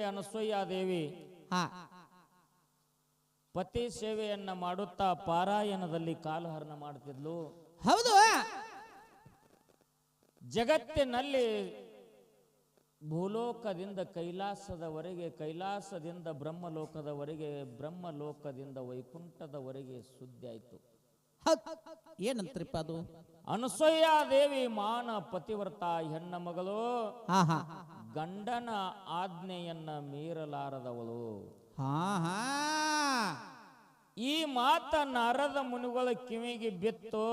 ಅನಸೂಯಾದೇವಿ ಪತಿ ಸೇವೆಯನ್ನ ಮಾಡುತ್ತಾ ಪಾರಾಯಣದಲ್ಲಿ ಕಾಲಹರಣ ಮಾಡುತ್ತಿದ್ಲು. ಹೌದು. ಜಗತ್ತಿನಲ್ಲಿ ಭೂಲೋಕದಿಂದ ಕೈಲಾಸದವರೆಗೆ, ಕೈಲಾಸದಿಂದ ಬ್ರಹ್ಮಲೋಕದವರೆಗೆ, ಬ್ರಹ್ಮಲೋಕದಿಂದ ವೈಕುಂಠದವರೆಗೆ ಸುದ್ದಿ ಆಯ್ತು. ಏನಂತ್ರಿಪ್ಪ ಅದು? ಅನಸೂಯಾದೇವಿ ಮಾನ ಪತಿವ್ರತ ಹೆಣ್ಣ ಮಗಳು, ಗಂಡನ ಆಜ್ಞೆಯನ್ನ ಮೀರಲಾರದವಳು. ಈ ಮಾತ ನಾರದ ಮುನಿಗಳ ಕಿವಿಗೆ ಬಿತ್ತು.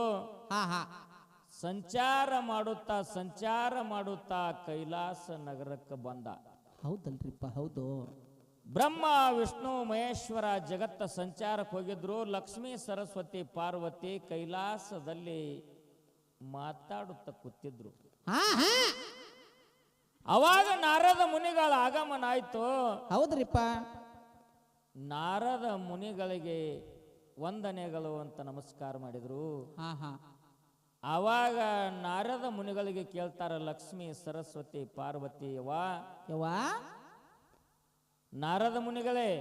ಸಂಚಾರ ಮಾಡುತ್ತಾ ಕೈಲಾಸ ನಗರಕ್ಕೆ ಬಂದ. ಹೌದಲ್ರಿಪ್ಪ, ಹೌದು. ಬ್ರಹ್ಮ ವಿಷ್ಣು ಮಹೇಶ್ವರ ಜಗತ್ತ ಸಂಚಾರಕ್ಕೆ ಹೋಗಿದ್ರು. ಲಕ್ಷ್ಮೀ ಸರಸ್ವತಿ ಪಾರ್ವತಿ ಕೈಲಾಸದಲ್ಲಿ ಮಾತಾಡುತ್ತಾ ಕೂತಿದ್ರು. ಅವಾಗ ನಾರದ ಮುನಿಗಳ ಆಗಮನ ಆಯ್ತು. ಹೌದ್ರಿಪ್ಪ. ನಾರದ ಮುನಿಗಳಿಗೆ ವಂದನೆಗಳು ಅಂತ ನಮಸ್ಕಾರ ಮಾಡಿದ್ರು. ಅವಾಗ ನಾರದ ಮುನಿಗಳಿಗೆ ಕೇಳ್ತಾರ, ಲಕ್ಷ್ಮೀ ಸರಸ್ವತಿ ಪಾರ್ವತಿ ಯವಾ ನಾರದ ಮುನಿಗಳೇ,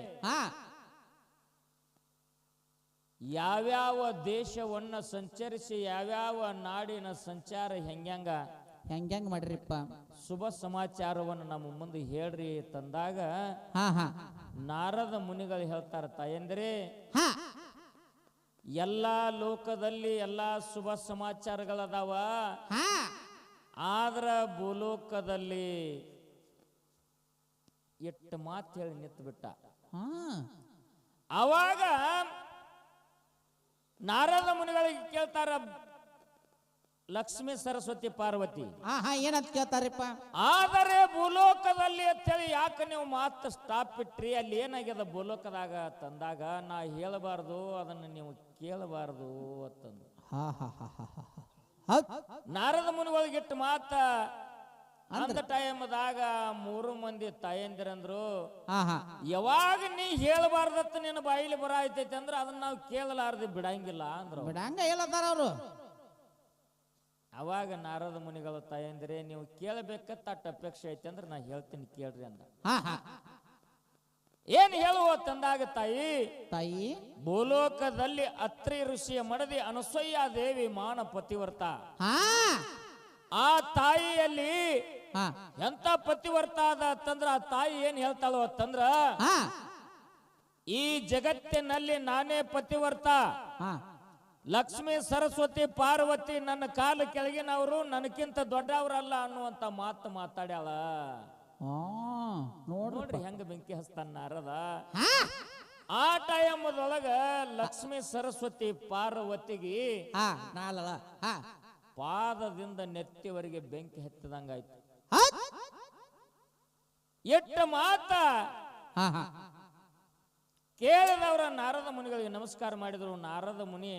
ಯಾವ್ಯಾವ ದೇಶವನ್ನ ಸಂಚರಿಸಿ ಯಾವ್ಯಾವ ನಾಡಿನ ಸಂಚಾರ ಹೆಂಗ್ಯಾಂಗ ಮಾಡ್ರಿಪ್ಪ, ಶುಭ ಸಮಾಚಾರವನ್ನು ನಮ್ಮ ಮುಂದೆ ಹೇಳ್ರಿ ತಂದಾಗ ನಾರದ ಮುನಿಗಳು ಹೇಳ್ತಾರ, ತಾಯಂದ್ರೆ ಎಲ್ಲಾ ಲೋಕದಲ್ಲಿ ಎಲ್ಲಾ ಶುಭ ಸಮಾಚಾರಗಳದಾವ, ಆದ್ರ ಭೂಲೋಕದಲ್ಲಿ ಎಷ್ಟು ಮಾತು ಹೇಳಿ ನಿಂತು ಬಿಟ್ಟ. ಅವಾಗ ನಾರದ ಮುನಿಗಳಿಗೆ ಕೇಳ್ತಾರ, ಲಕ್ಷ್ಮೀ ಸರಸ್ವತಿ ಪಾರ್ವತಿ ಏನಂತ ಕೇಳ್ತಾರಪ್ಪ, ಆದರೆ ಭೂಲೋಕದಲ್ಲಿ ಅಂತೇಳಿ ಯಾಕೆ ನೀವು ಮಾತು ಸ್ಟಾಪ್ ಇಟ್ರಿ? ಅಲ್ಲಿ ಏನಾಗ್ಯದ ಭೂಲೋಕದಾಗ ತಂದಾಗ ನಾ ಹೇಳಬಾರ್ದು, ಅದನ್ನು ನೀವು ಕೇಳಬಾರ್ದು ಅಂತಂದು. ನಾರದ ಮುನಿಗಳಿಗಿಟ್ಟು ಮಾತ ಅಂದ ಟೈಮ್ದಾಗ 3 ಮಂದಿ ತಾಯಂದಿರಂದ್ರು, ಯಾವಾಗ ನೀ ಹೇಳಬಾರ್ದತ್ತ ನಿನ್ನ ಬಾಯಿಲಿ ಬರಾಯ್ತೈತಿ ಅಂದ್ರೆ ಅದನ್ನ ನಾವು ಕೇಳಲಾರ್ದು ಬಿಡಂಗಿಲ್ಲ ಅಂದ್ರು. ಬಿಡಂಗ ಹೇಳತಾರ ಅವರು. ಅವಾಗ ನಾರದ ಮುನಿಗಳ ತಾಯಂದಿರೇ, ನೀವು ಕೇಳಬೇಕತ್ತ ಅಟ್ಟ ಅಪೇಕ್ಷೆ ಐತಿ ಅಂದ್ರೆ ನಾ ಹೇಳ್ತೀನಿ ಕೇಳ್ರಿ ಅಂದ. ಏನ್ ಹೇಳುವ ತಂದಾಗ, ತಾಯಿ ಭೂಲೋಕದಲ್ಲಿ ಅತ್ರಿ ಋಷಿಯ ಮಡದಿ ಅನಸೂಯಾದೇವಿ ಮಾನ ಪತಿವ್ರತ. ಆ ತಾಯಿಯಲ್ಲಿ ಎಂತ ಪತಿವ್ರತ ಅದ ಅಂತಂದ್ರ ಆ ತಾಯಿ ಏನ್ ಹೇಳ್ತಾಳೋ ಅಂತಂದ್ರ, ಈ ಜಗತ್ತಿನಲ್ಲಿ ನಾನೇ ಪತಿವ್ರತ, ಲಕ್ಷ್ಮೀ ಸರಸ್ವತಿ ಪಾರ್ವತಿ ನನ್ನ ಕಾಲು ಕೆಳಗಿನವರು, ನನಕ್ಕಿಂತ ದೊಡ್ಡವರಲ್ಲ ಅನ್ನುವಂತ ಮಾತು ಮಾತಾಡ್ಯಾಳ. ನೋಡ್ರಿ ಹೆಂಗ ಬೆಂಕಿ ಹಸ್ತಾನ ನಾರದ. ಆ ಟೈಮದೊಳಗ ಲಕ್ಷ್ಮೀ ಸರಸ್ವತಿ ಪಾರ್ವತಿಗೆ ಪಾದದಿಂದ ನೆತ್ತಿವರೆಗೆ ಬೆಂಕಿ ಹತ್ತಿದಂಗಾಯ್ತು. ಎಟ್ಟ ಮಾತ ಕೇಳಿದವರ ನಾರದ ಮುನಿಗಳಿಗೆ ನಮಸ್ಕಾರ ಮಾಡಿದ್ರು. ನಾರದ ಮುನಿ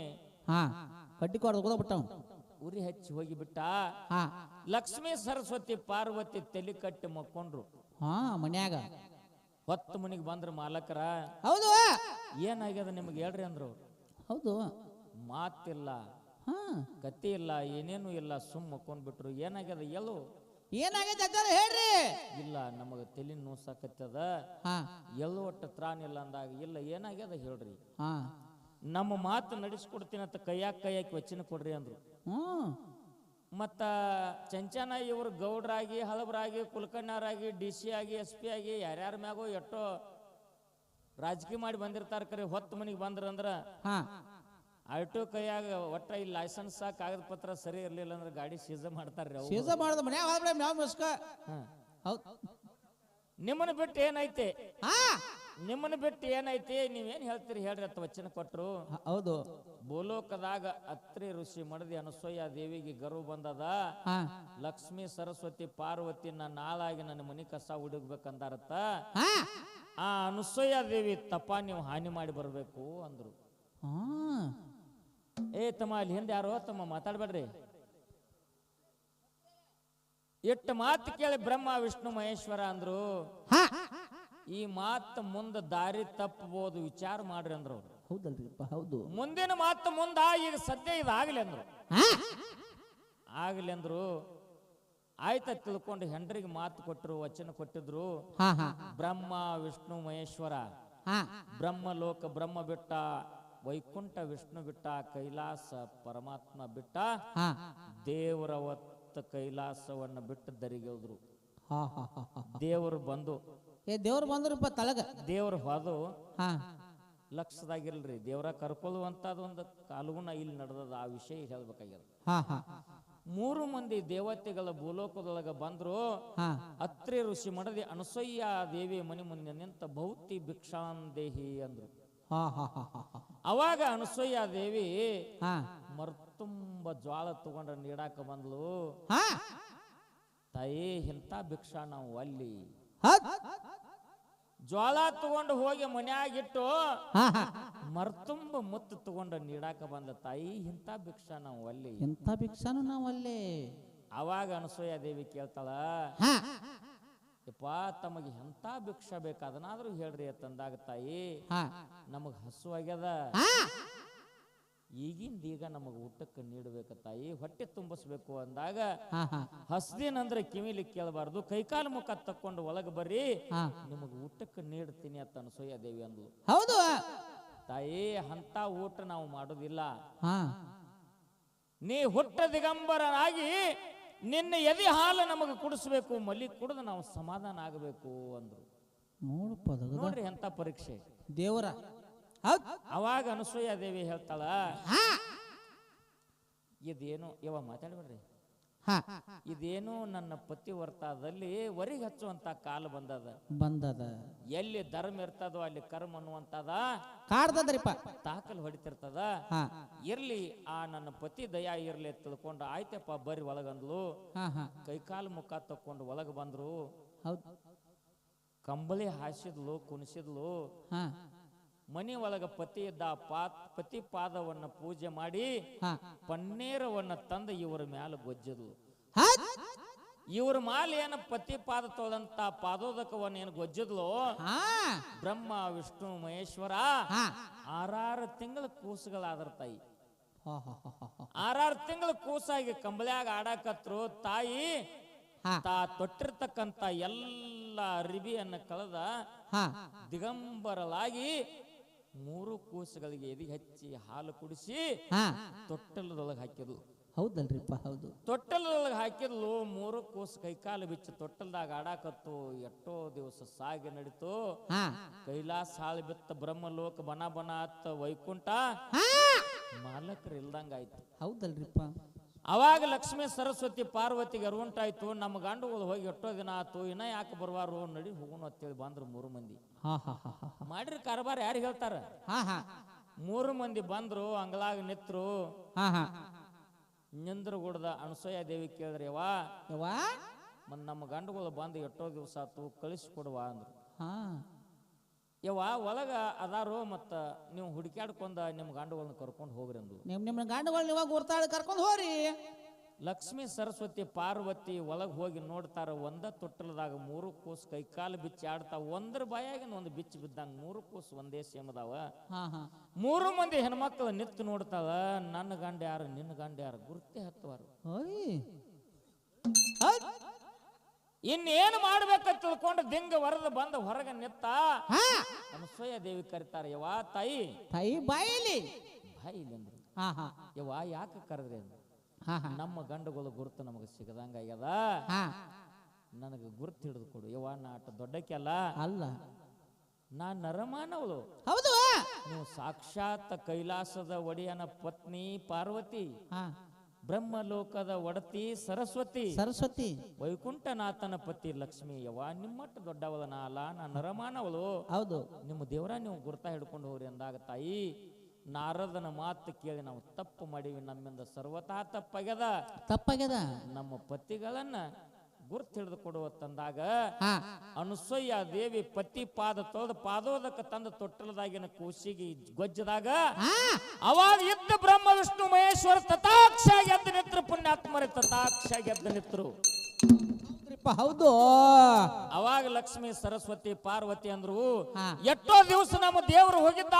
ಉರಿ ಹಚ್ಚಿ ಹೋಗಿಬಿಟ್ಟ. ಲಕ್ಷ್ಮೀ ಸರಸ್ವತಿ ಪಾರ್ವತಿ ತಲೆ ಕಟ್ಟಿ ಮಕ್ಕೊಂಡ್ರು. ಮನ್ಯಾಗ ಹೊತ್ತು ಮುನಿಗೆ ಬಂದ್ರು ಮಾಲಕರ. ಹೌದು, ಏನಾಗ್ಯದ ನಿಮ್ಗೆ ಹೇಳ್ರಿ ಅಂದ್ರು. ಹೌದು, ಮಾತಿಲ್ಲ, ಕತ್ತಿ ಇಲ್ಲ, ಏನೇನು ಇಲ್ಲ, ಸುಮ್ ಮಕ್ಕೊಂಡ್ಬಿಟ್ರು. ಏನಾಗ್ಯದ ಎಲ್ಲೋ ಏನಾಗೈತೆ ಹೇಳ್ರಿ. ಇಲ್ಲ ನಮಗ ತಲೆ ನೋಸಾಕತ್ತದ, ಎಲ್ಲೋ ಒಟ್ಟು ತ್ರಾಣಿಲ್ಲ ಅಂದಾಗ, ಇಲ್ಲ ಏನಾಗ್ಯದ ಹೇಳ್ರಿ, ನಮ್ಮ ಮಾತು ನಡೆಸ್ಕೊಡ್ತೀನಿ ಅಂತ ಕೈಯಾಕಿ ವಚನ ಕೊಡ್ರಿ ಅಂದ್ರು. ಮತ್ತ ಚಂಚನ ಇವರು ಗೌಡ್ರಾಗಿ, ಹಳಬರಾಗಿ, ಕುಲಕರ್ಣರಾಗಿ, DC ಆಗಿ, SP ಆಗಿ ಯಾರ್ಯಾರ ಮ್ಯಾಗೋ ಎಷ್ಟೋ ರಾಜಕೀಯ ಮಾಡಿ ಬಂದಿರ್ತಾರ. ಕರೆ ಹೊತ್ತು ಮನಿಗೆ ಬಂದ್ರಂದ್ರ ಆಟೋ ಕೈಯಾಗ ಒಟ್ಟ ಈ ಲೈಸೆನ್ಸ್ ಕಾಗದ ಪತ್ರ ಸರಿ ಇರ್ಲಿಲ್ಲ ಅಂದ್ರೆ ಗಾಡಿ ಸೀಜ ಮಾಡ್ತಾರ್ರಿ. ನಿಮ್ಮನ್ನ ಬಿಟ್ಟು ಏನೈತೆ, ನಿಮ್ಮನ್ನ ಬಿಟ್ಟು ಏನೈತಿ, ನೀವೇನ್ ಹೇಳ್ತೀರಿ ಹೇಳ್ರಿ ಅಂತ ವಚನ ಕೊಟ್ರು. ಹೌದು, ಭೂಲೋಕದಾಗ ಅತ್ರಿ ಋಷಿ ಮಡದಿ ಅನಸೂಯ ದೇವಿಗೆ ಗರ್ವ ಬಂದದ. ಲಕ್ಷ್ಮೀ ಸರಸ್ವತಿ ಪಾರ್ವತಿ ನಾಳಾಗಿ ನನ್ನ ಮನಿ ಕಸ ಹುಡುಗ್ಬೇಕಂದಾರತ್ತ. ಆ ಅನಸೂಯ ದೇವಿ ತಪ್ಪ ನೀವು ಹಾನಿ ಮಾಡಿ ಬರ್ಬೇಕು ಅಂದ್ರು. ತಮ್ಮ ಅಲ್ಲಿ ಹಿಂದೆ ಯಾರೋ ತಮ್ಮ ಮಾತಾಡ್ಬೇಡ್ರಿ. ಎಟ್ಟು ಮಾತು ಕೇಳಿ ಬ್ರಹ್ಮ ವಿಷ್ಣು ಮಹೇಶ್ವರ ಅಂದ್ರು. ಈ ಮಾತು ಮುಂದೆ ದಾರಿ ತಪ್ಪಬಹುದು, ವಿಚಾರ ಮಾಡ್ರಿ ಅಂದ್ರು. ಹೌದಲ್ರಿಪ್ಪ, ಹೌದು. ಮುಂದಿನ ಮಾತು ಮುಂದ ಈಗ ಸದ್ಯ ಇದಾಗಲಿ ಅಂದ್ರು. ಆಗ್ಲಿ ಅಂದ್ರು. ಆಯ್ತ ತಿಳ್ಕೊಂಡು ಹೆಂಡ್ರಿಗೆ ಮಾತು ಕೊಟ್ಟರು, ವಚನ ಕೊಟ್ಟಿದ್ರು. ಬ್ರಹ್ಮ ವಿಷ್ಣು ಮಹೇಶ್ವರ, ಬ್ರಹ್ಮ ಲೋಕ ಬ್ರಹ್ಮ ಬಿಟ್ಟ, ವೈಕುಂಠ ವಿಷ್ಣು ಬಿಟ್ಟ, ಕೈಲಾಸ ಪರಮಾತ್ಮ ಬಿಟ್ಟ, ದೇವರ ಹೊತ್ತ ಕೈಲಾಸವನ್ನ ಬಿಟ್ಟು ದರಿಗಿಳಿದ್ರು. ದೇವರು ಬಂದು ದೇವ್ರು ಬಂದ್ರಪ್ಪ ತಳಗ. ದೇವ್ರ ಹೋದು ಲಕ್ಷದಾಗಿಲ್ರಿ, ದೇವರ ಕರ್ಕೊಳ್ಳುವಂತದ ಒಂದು ಕಾಲುಗುಣ ಇಲ್ಲಿ ನಡೆದದ. ಆ ವಿಷಯ ಹೇಳ್ಬೇಕಾಗ್ಯದ. 3 ಮಂದಿ ದೇವತೆಗಳ ಭೂಲೋಕದೊಳಗ ಬಂದ್ರು. ಅತ್ರಿ ಋಷಿ ಮಡದಿ ಅನಸೂಯ ದೇವಿ ಮನೆ ಮುಂದೆ ನಿಂತ ಭೌತಿ ಭಿಕ್ಷಾಂದೇಹಿ ಅಂದ್ರು. ಅವಾಗ ಅನಸೂಯ ದೇವಿ ಮರ್ತುಂಬ ಜ್ವಾಳ ತಗೊಂಡ ನೀಡಾಕ ಬಂದ್ಲು. ತಾಯಿ ಇಂಥ ಭಿಕ್ಷಾ ನಾವು ಅಲ್ಲಿ ಜ್ವಾಳ ತಗೊಂಡು ಹೋಗಿ ಮನ್ಯಾಗಿಟ್ಟು ಮರ್ತುಂಬ ಮುತ್ತು ತಗೊಂಡ ನೀಡಾಕ ಬಂದ. ತಾಯಿ ಇಂಥ ಭಿಕ್ಷಾ ನಾವು ಅಲ್ಲಿ, ಎಂತ ಭಿಕ್ಷಾನು ನಾವು ಅಲ್ಲೇ. ಅವಾಗ ಅನಸೂಯ ದೇವಿ ಕೇಳ್ತಾಳ, ಯಪ್ಪ ತಮಗೆ ಎಂತ ಭಿಕ್ಷಾ ಬೇಕಾದನಾದ್ರೂ ಹೇಳ್ರಿ ಅಂತಂದಾಗ, ತಾಯಿ ನಮಗ್ ಹಸು ಆಗ್ಯದ, ಈಗಿಂದ ಈಗ ನಮಗ್ ಊಟಕ್ಕೆ ನೀಡಬೇಕ ತಾಯಿ, ಹೊಟ್ಟೆ ತುಂಬಿಸ್ಬೇಕು ಅಂದಾಗ, ಹಸ್ದಿನಂದ್ರೆ ಕಿವಿಲಿ ಕೇಳಬಾರ್ದು, ಕೈಕಾಲು ಮುಖ ತಕ್ಕೊಂಡು ಒಳಗೆ ಬರ್ರಿ, ನಿಮಗ್ ಊಟಕ್ಕೆ ನೀಡ್ತೀನಿ ಅಂತ ಅನಸೂಯ ದೇವಿ ಅಂದ್ಲು. ಹೌದು ತಾಯಿ, ಅಂತ ಊಟ ನಾವು ಮಾಡೋದಿಲ್ಲ. ನೀ ಹುಟ್ಟ ದಿಗಂಬರನಾಗಿ ನಿನ್ನ ಎದಿ ಹಾಲು ನಮಗೆ ಕುಡಿಸ್ಬೇಕು, ಮಲಿ ಕುಡಿದು ನಾವು ಸಮಾಧಾನ ಆಗಬೇಕು ಅಂದ್ರು. ನೋಡ್ರಿ ಎಂತ ಪರೀಕ್ಷೆ ದೇವರ. ಅವಾಗ ಅನಸೂಯ ದೇವಿ ಹೇಳ್ತಾಳ, ಇದೇನು ಯವ ಮಾತಾಡ್ಬೇಡ್ರಿ, ಇದೇನು ನನ್ನ ಪತಿವರ್ತಾದಲ್ಲಿ ವರಿಗೆ ಹಚ್ಚುವಂತ ಕಾಲ ಬಂದದ. ಎಲ್ಲಿ ಧರ್ಮ ಇರ್ತದೋ ಅಲ್ಲಿ ಕರ್ಮ ಅನ್ನುವಂತದ ಕಾಡ್ತದ್ರಿಪ್ಪ, ತಾಕಲ್ ಹೊಡಿತಿರ್ತದ. ಇರ್ಲಿ ಆ ನನ್ನ ಪತಿ ದಯಾ ಇರ್ಲಿ ತಿಳ್ಕೊಂಡು, ಆಯ್ತಪ್ಪ ಬರ್ರಿ ಒಳಗಂದ್ಲು. ಕೈಕಾಲು ಮುಖ ತಕ್ಕೊಂಡು ಒಳಗ ಬಂದ್ರು. ಕಂಬಳಿ ಹಾಸಿದ್ಲು, ಕುಣಿಸಿದ್ಲು. ಮನಿ ಒಳಗ ಪತಿ ಇದ್ದ ಪತಿ ಪಾದವನ್ನ ಪೂಜೆ ಮಾಡಿ ಪನ್ನೀರವನ್ನ ತಂದು ಇವರ ಮ್ಯಾಲ ಗೊಜ್ಜದ್ಲು. ಇವ್ರ ಮಾಲ್ ಏನ ಪತಿ ಪಾದ ತೊಳೆದಂತ ಪಾದೋದಕವನ್ನ ಏನು ಗೊಜ್ಜದ್ಲು. ಬ್ರಹ್ಮ ವಿಷ್ಣು ಮಹೇಶ್ವರ 6 ತಿಂಗಳ ಕೂಸುಗಳಾದ್ರ ತಾಯಿ. 6 ತಿಂಗಳ ಕೂಸಾಗಿ ಕಂಬಳ್ಯಾಗ ಆಡಾಕತ್ರು. ತಾಯಿ ತಾ ತೊಟ್ಟಿರ್ತಕ್ಕಂತ ಎಲ್ಲ ಅರಿಬಿಯನ್ನ ಕಳೆದ ದಿಗಂಬರಲಾಗಿ 3 ಕೂಸುಗಳಿಗೆ ಎದಿ ಹಚ್ಚಿ ಹಾಲು ಕುಡಿಸಿ ತೊಟ್ಟಲದೊಳಗೆ ಹಾಕಿದ್ಲು. ಹೌದಲ್ರಿಪ್ಪ, ಹೌದು. ತೊಟ್ಟಲದೊಳಗೆ ಹಾಕಿದ್ಲು. 3 ಕೂಸು ಕೈಕಾಲು ಬಿಚ್ಚಿ ತೊಟ್ಟಲ್ದಾಗ ಆಡಾಕತ್ತು. ಎಷ್ಟೋ ದಿವಸ ಸಾಗಿ ನಡೀತು. ಕೈಲಾಸ ಹಾಳು ಬಿತ್ತ, ಬ್ರಹ್ಮಲೋಕ ಬನ ಬನ ಅತ್ತ, ವೈಕುಂಠ ಮಾಲಕರು ಇಲ್ದಂಗಾಯ್ತು. ಹೌದಲ್ರಿಪ್ಪ. ಅವಾಗ ಲಕ್ಷ್ಮೀ ಸರಸ್ವತಿ ಪಾರ್ವತಿಗೆ ಅರುಂಟಾಯ್ತು. ನಮ್ಮ ಗಂಡುಗಳು ಹೋಗಿ ಎಷ್ಟೋ ದಿನ ಆತು, ಇನ್ನ ಯಾಕೆ ಬರ್ವಾರು, ನಡಿ ಹೋಗೋಣ ಅಂತೇಳಿ ಬಂದ್ರು 3 ಮಂದಿ. ಮಾಡ್ರಿ ಕಾರಬಾರ ಯಾರು ಹೇಳ್ತಾರ. 3 ಮಂದಿ ಬಂದ್ರು, ಅಂಗಳಾಗ ನಿತ್ರು. ನಿಂದ್ರಗುಡ್ದ ಅನಸೂಯ ದೇವಿ ಕೇಳಿದ್ರಿ, ಯವ್ವಾ ನಮ್ಮ ಗಂಡುಗಳು ಬಂದು ಎಷ್ಟೋ ದಿವಸ ಆತು, ಕಳಿಸ್ಕೊಡುವ ಅಂದ್ರು. ಯವ್ವ ಒಳಗ ಅದಾರು, ಮತ್ತ ನೀವು ಹುಡುಕ್ಯಾಡ್ಕೊಂಡ ನಿಮ್ ಗಂಡುಗಳನ್ನ ಕರ್ಕೊಂಡು ಹೋಗ್ರಿ ಅಂದ್ರು. ನಿಮ್ಮ ಗಂಡುಗಳನ್ನ ಇವಾಗ ಗುರ್ತಾಳ ಕರ್ಕೊಂಡು ಹೋಗ್ರಿ. ಲಕ್ಷ್ಮೀ ಸರಸ್ವತಿ ಪಾರ್ವತಿ ಒಳಗ್ ಹೋಗಿ ನೋಡ್ತಾರ. ಒಂದ ತೊಟ್ಟಲದಾಗ 3 ಕೂಸು ಕೈಕಾಲು ಬಿಚ್ಚಿ ಆಡ್ತಾವ. ಒಂದ್ರ ಬಾಯಾಗಿನ ಒಂದು ಬಿಚ್ಚಿ ಬಿದ್ದಂಗ 3 ಕೂಸು ಒಂದೇ ಸೇಮದಾವ. 3 ಮಂದಿ ಹೆಣ್ಮಕ್ಳು ನಿತ್ತು ನೋಡ್ತಾವ. ನನ್ನ ಗಂಡ ಯಾರು, ನಿನ್ನ ಗಂಡ ಯಾರು ಗುರ್ತೆ ಹತ್ತವಾರು. ಇನ್ನೇನು ಮಾಡ್ಬೇಕಂತ ತಿಳ್ಕೊಂಡು ದಿಂಗ ವರದ ಬಂದ ಹೊರಗೆ ನಿತ್ತ. ಅನಸೂಯ ದೇವಿ ಕರಿತಾರ, ಯವ್ವ ತಾಯಿ ಬಾಯಿಲಿ ಅಂದ್ರು. ಯವ್ವ ಯಾಕೆ ಕರೆದ್ರಿ ಅಂದ್ರು. ನಮ್ಮ ಗಂಡುಗಳು ಗುರುತು ನಮಗೆ ಸಿಗದಂಗ ಆಗ್ಯದ, ನನಗೆ ಗುರುತು ಹಿಡಿದು ಕೊಡು. ಯವ್ವ ನಾ ಅಟ ದೊಡ್ಡಕ್ಕೆ ಅಲ್ಲ, ನಾ ನರಮಾನವಳು. ಹೌದು, ನೀವು ಸಾಕ್ಷಾತ್ ಕೈಲಾಸದ ಒಡೆಯನ ಪತ್ನಿ ಪಾರ್ವತಿ, ಬ್ರಹ್ಮಲೋಕದ ಒಡತಿ ಸರಸ್ವತಿ, ವೈಕುಂಠನಾಥನ ಪತಿ ಲಕ್ಷ್ಮಿ. ಯವ್ವ ನಿಮ್ಮಟ್ಟು ದೊಡ್ಡವಳ ನಾ ಅಲ್ಲ, ನಾ ನರಮಾನವಳು. ಹೌದು, ನಿಮ್ಮ ದೇವರ ನೀವು ಗುರ್ತಾ ಹಿಡ್ಕೊಂಡು ಹೋಗ್ರಿ ಅಂದಾಗ, ತಾಯಿ ನಾರದನ ಮಾತು ಕೇಳಿ ನಾವು ತಪ್ಪು ಮಾಡಿವಿ, ನಮ್ಮಿಂದ ಸರ್ವತಾ ತಪ್ಪಾಗ್ಯದ. ನಮ್ಮ ಪತಿಗಳನ್ನ ಗುರ್ತು ಹಿಡಿದು ಕೊಡುವ ತಂದಾಗ ಅನಸೂಯ ದೇವಿ ಪತಿ ಪಾದ ತೊಳೆದು ಪಾದೋದಕ ತಂದ ತೊಟ್ಟಲದಾಗಿನ ಕೂಸಿಗೆ ಗೊಜ್ಜದಾಗ ಅವಾಗ ಇದ್ದ ಬ್ರಹ್ಮ ವಿಷ್ಣು ಮಹೇಶ್ವರ ತಥಾಕ್ಷ ಎದ್ದು ನಿತ್ರು. ಪುಣ್ಯಾತ್ಮರೇ ತಥಾಕ್ಷ ಎದ್ದು ನಿತ್ರು. ಹೌದಲ್ರಿಪ್ಪ ಹೌದು. ಅವಾಗ ಲಕ್ಷ್ಮಿ ಸರಸ್ವತಿ ಪಾರ್ವತಿ ಅಂದ್ರು ಹಾ. ಎಷ್ಟೋ ದಿವಸ ನಮ್ಮ ದೇವರು ಹೋಗಿದ್ದ,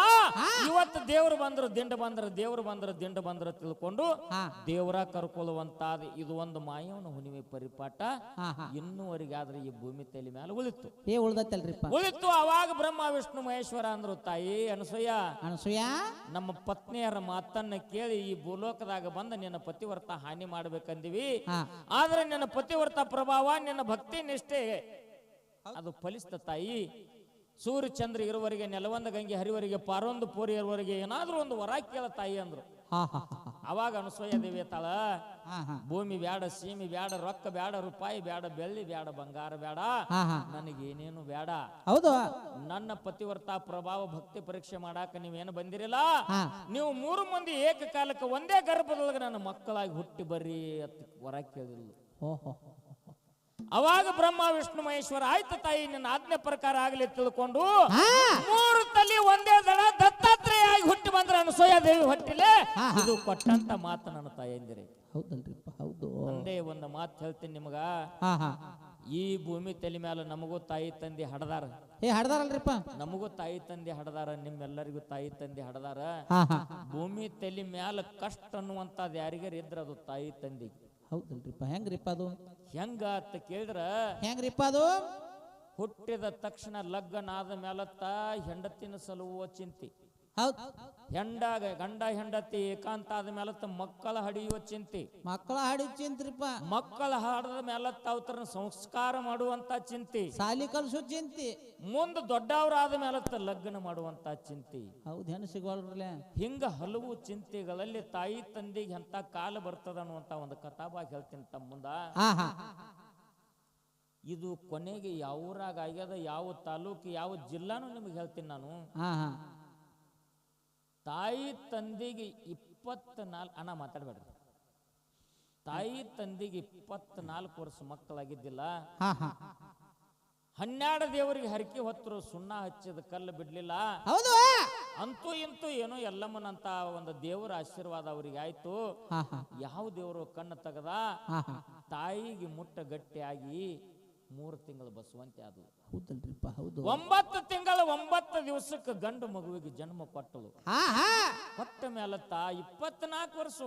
ಇವತ್ತು ದೇವ್ರು ಬಂದ್ರು ದಿಂಡ ಬಂದ್ರ, ದೇವ್ರು ಬಂದ್ರ ದಿಂಡ ಬಂದ್ರ ತಿಳ್ಕೊಂಡು ಹಾ. ದೇವರ ಕರ್ಕೊಳ್ಳುವಂತಾದ ಇದು ಒಂದು ಮಾಯವನ ಹುಣ್ಣಿಮೆ ಪರಿಪಾಠ ಹಾ, ಹಾ. ಇನ್ನೂವರೆಗೆ ಆದ್ರೆ ಈ ಭೂಮಿ ತಲೆ ಮೇಲೆ ಉಳಿತು ಉಳ್ದತ್ತಲ್ರಿಪ್ಪ. ಉಳಿತು. ಅವಾಗ ಬ್ರಹ್ಮ ವಿಷ್ಣು ಮಹೇಶ್ವರ ಅಂದ್ರು, ತಾಯಿ ಅನಸೂಯ, ಅನಸೂಯ ನಮ್ಮ ಪತ್ನಿಯರ ಮಾತನ್ನ ಕೇಳಿ ಈ ಭೂಲೋಕದಾಗ ಬಂದ ನಿನ್ನ ಪತಿವ್ರತ ಹಾನಿ ಮಾಡ್ಬೇಕಂದಿವಿ, ಹಾ. ಆದ್ರೆ ನಿನ್ನ ಪತಿವ್ರತ ಪ್ರಭಾವ ನಿನ್ನ ಭಕ್ತಿ ನಿಷ್ಠೆ ಅದು ಫಲಿಸ್ತ ತಾಯಿ. ಸೂರ್ಯ ಚಂದ್ರ ಇರುವವರೆಗೆ, ನೆಲವಂದ ಗಂಗೆ ಹರಿವರೆಗೆ, ಪಾರೊಂದು ಪೂರಿ ಇರುವವರೆಗೆ ಏನಾದ್ರೂ ಒಂದು ವರ ಕೇಳ ತಾಯಿ ಅಂದ್ರು. ಹಾ ಹಾ ಹಾ ಅವಾಗ ಅನಸೂಯ ದೇವಿ ತಾಳ, ಹಾ ಹಾ ಭೂಮಿ ಬ್ಯಾಡ, ಸೀಮಿ ಬ್ಯಾಡ, ರೊಕ್ಕ ಬ್ಯಾಡ, ರೂಪಾಯಿ ಬ್ಯಾಡ, ಬೆಳ್ಳಿ ಬ್ಯಾಡ, ಬಂಗಾರ ಬ್ಯಾಡ, ಹಾ ಹಾ ನನಗೇನೇನು ಬ್ಯಾಡ, ಹೌದು. ನನ್ನ ಪತಿವ್ರತ ಪ್ರಭಾವ ಭಕ್ತಿ ಪರೀಕ್ಷೆ ಮಾಡಾಕ ನೀವೇನು ಬಂದಿರಲ್ಲ, ಹಾ. ನೀವು 3 ಮಂದಿ ಏಕಕಾಲಕ್ಕೆ ಒಂದೇ ಗರ್ಭದೊಳಗೆ ನನ್ನ ಮಕ್ಕಳಾಗಿ ಹುಟ್ಟಿ ಬರ್ರಿ ಅಂತ ವರ ಕೇಳಿಲ್ಲ. ಓಹೋ. ಅವಾಗ ಬ್ರಹ್ಮ ವಿಷ್ಣು ಮಹೇಶ್ವರ ಆಯ್ತು ತಾಯಿ ನಿನ್ನ ಆಜ್ಞೆ ಪ್ರಕಾರ ಆಗಲಿ ತಿಳ್ಕೊಂಡು ಹಾ. 3 ತಲೆ ಒಂದೇ ದಳ ದತ್ತಾತ್ರೇಯ ಆಗಿ ಹುಟ್ಟಿ ಬಂದ್ರ ಅನಸೂಯ ದೇವಿ ಹೊಟ್ಟಿಲೆ. ಹಾ, ಹಾ. ಇದು ಕೊಟ್ಟಂತ ಮಾತು ನನ್ನ ತಾಯಿ ಎಂದಿರಿ. ಹೌದಲ್ರಿಪ್ಪ ಹೌದು. ಒಂದೇ ಒಂದು ಮಾತು ಹೇಳ್ತೀನಿ ನಿಮಗ, ಹಾ ಹಾ ಈ ಭೂಮಿ ತಲೆ ಮೇಲೆ ನಮಗೂ ತಾಯಿ ತಂದೆ ಹಡದಾರ, ಹಡ್ದಾರಲ್ರಿಪ್ಪ. ನಮಗೂ ತಾಯಿ ತಂದೆ ಹಡದಾರ, ನಿಮ್ಮೆಲ್ಲರಿಗೂ ತಾಯಿ ತಂದೆ ಹಡದಾರ. ಹಾ ಹಾ ಭೂಮಿ ತಲೆ ಮ್ಯಾಲ ಕಷ್ಟ ಅನ್ನುವಂಥದ್ದು ಯಾರಿಗಾರ ಇದ್ರ ಅದು ತಾಯಿ ತಂದೆ. ಹೌದಲ್ರಿಪ್ಪ. ಹೆಂಗ್ರಿಪ್ಪ ಅದು? ಹೆಂಗ ಅಂತ ಕೇಳಿದ್ರ, ಹೆಂಗ್ರಿಪ್ಪ ಅದು? ಹುಟ್ಟಿದ ತಕ್ಷಣ ಲಗ್ನ ಆದ ಮೇಲತ್ತ ಹೆಂಡತಿನ ಸಲುವ ಚಿಂತೆ, ಹೌದ್. ಗಂಡ ಹೆಂಡತಿ ಏಕಾಂತ ಆದ ಮೇಲತ್ತ ಮಕ್ಕಳ ಹಡಿಯುವ ಚಿಂತೆ, ಮಕ್ಕಳ ಹಾಡಿಚಿಂತ್ರಿಪ್ಪ. ಮಕ್ಕಳ ಹಾಡದ ಮೇಲತ್ತ ಅವತರ ಸಂಸ್ಕಾರ ಮಾಡುವಂತ ಚಿಂತೆ, ಸಾಲಿ ಕಲ್ಸು ಚಿಂತಿ. ಮುಂದೆ ದೊಡ್ಡವರಾದ ಮೇಲತ್ತ ಲಗ್ನ ಮಾಡುವಂತ ಚಿಂತೆ. ಹೌದು, ಹೆಣ್ಣು ಸಿಗೋಲ್ರಲ್ಲ. ಹಿಂಗ ಹಲವು ಚಿಂತೆಗಳಲ್ಲಿ ತಾಯಿ ತಂದೆಗೆ ಎಂತ ಕಾಲ ಬರ್ತದ ಅನ್ನುವಂತ ಒಂದು ಕಥಾಭಾಗ ಹೇಳ್ತೀನಿ ತಮ್ಮ ಮುಂದ. ಹಾ ಹಾ ಇದು ಕೊನೆಗೆ ಯಾವ ಊರಾಗ ಆಗ್ಯದ, ಯಾವ ತಾಲೂಕು, ಯಾವ ಜಿಲ್ಲಾನು ನಿಮಗೆ ಹೇಳ್ತೀನಿ ನಾನು. ಹಾ ಹಾ ತಾಯಿ ತಂದೆಗೆ 24 ಅಣ್ಣ ಮಾತಾಡ್ಬೇಡ್ರಿ, ತಾಯಿ ತಂದೆಗೆ 24 ವರ್ಷ ಮಕ್ಕಳಾಗಿದ್ದಿಲ್ಲ. ಹಾ ಹಾ 12 ದೇವರಿಗೆ ಹರಕೆ ಹೊತ್ತರು, ಸುಣ್ಣ ಹಚ್ಚಿದ ಕಲ್ಲು ಬಿಡ್ಲಿಲ್ಲ. ಹೌದು. ಅಂತೂ ಇಂತೂ ಏನೋ ಎಲ್ಲಮ್ಮನಂತ ಒಂದು ದೇವರ ಆಶೀರ್ವಾದ ಅವರಿಗೆ ಆಯ್ತು. ಹಾ ಹಾ ಯಾವ ದೇವರು ಕಣ್ಣು ತೆಗದ, ಹಾ ಹಾ ತಾಯಿಗೆ ಮುಟ್ಟ ಗಟ್ಟಿಯಾಗಿ 3 ತಿಂಗಳು ಬಸವಂತೆ ಆದ್ಲು. ಹೌದಲ್ರಿಪ್ಪ ಹೌದು. 9 ತಿಂಗಳ 9 ದಿವಸಕ್ಕೆ ಗಂಡು ಮಗುವಿಗೆ ಜನ್ಮ ಕೊಟ್ಟಳು. ಹಾ ಹಾ ಕೊಟ್ಟ ಮೇಲತ್ತ 24 ವರ್ಷ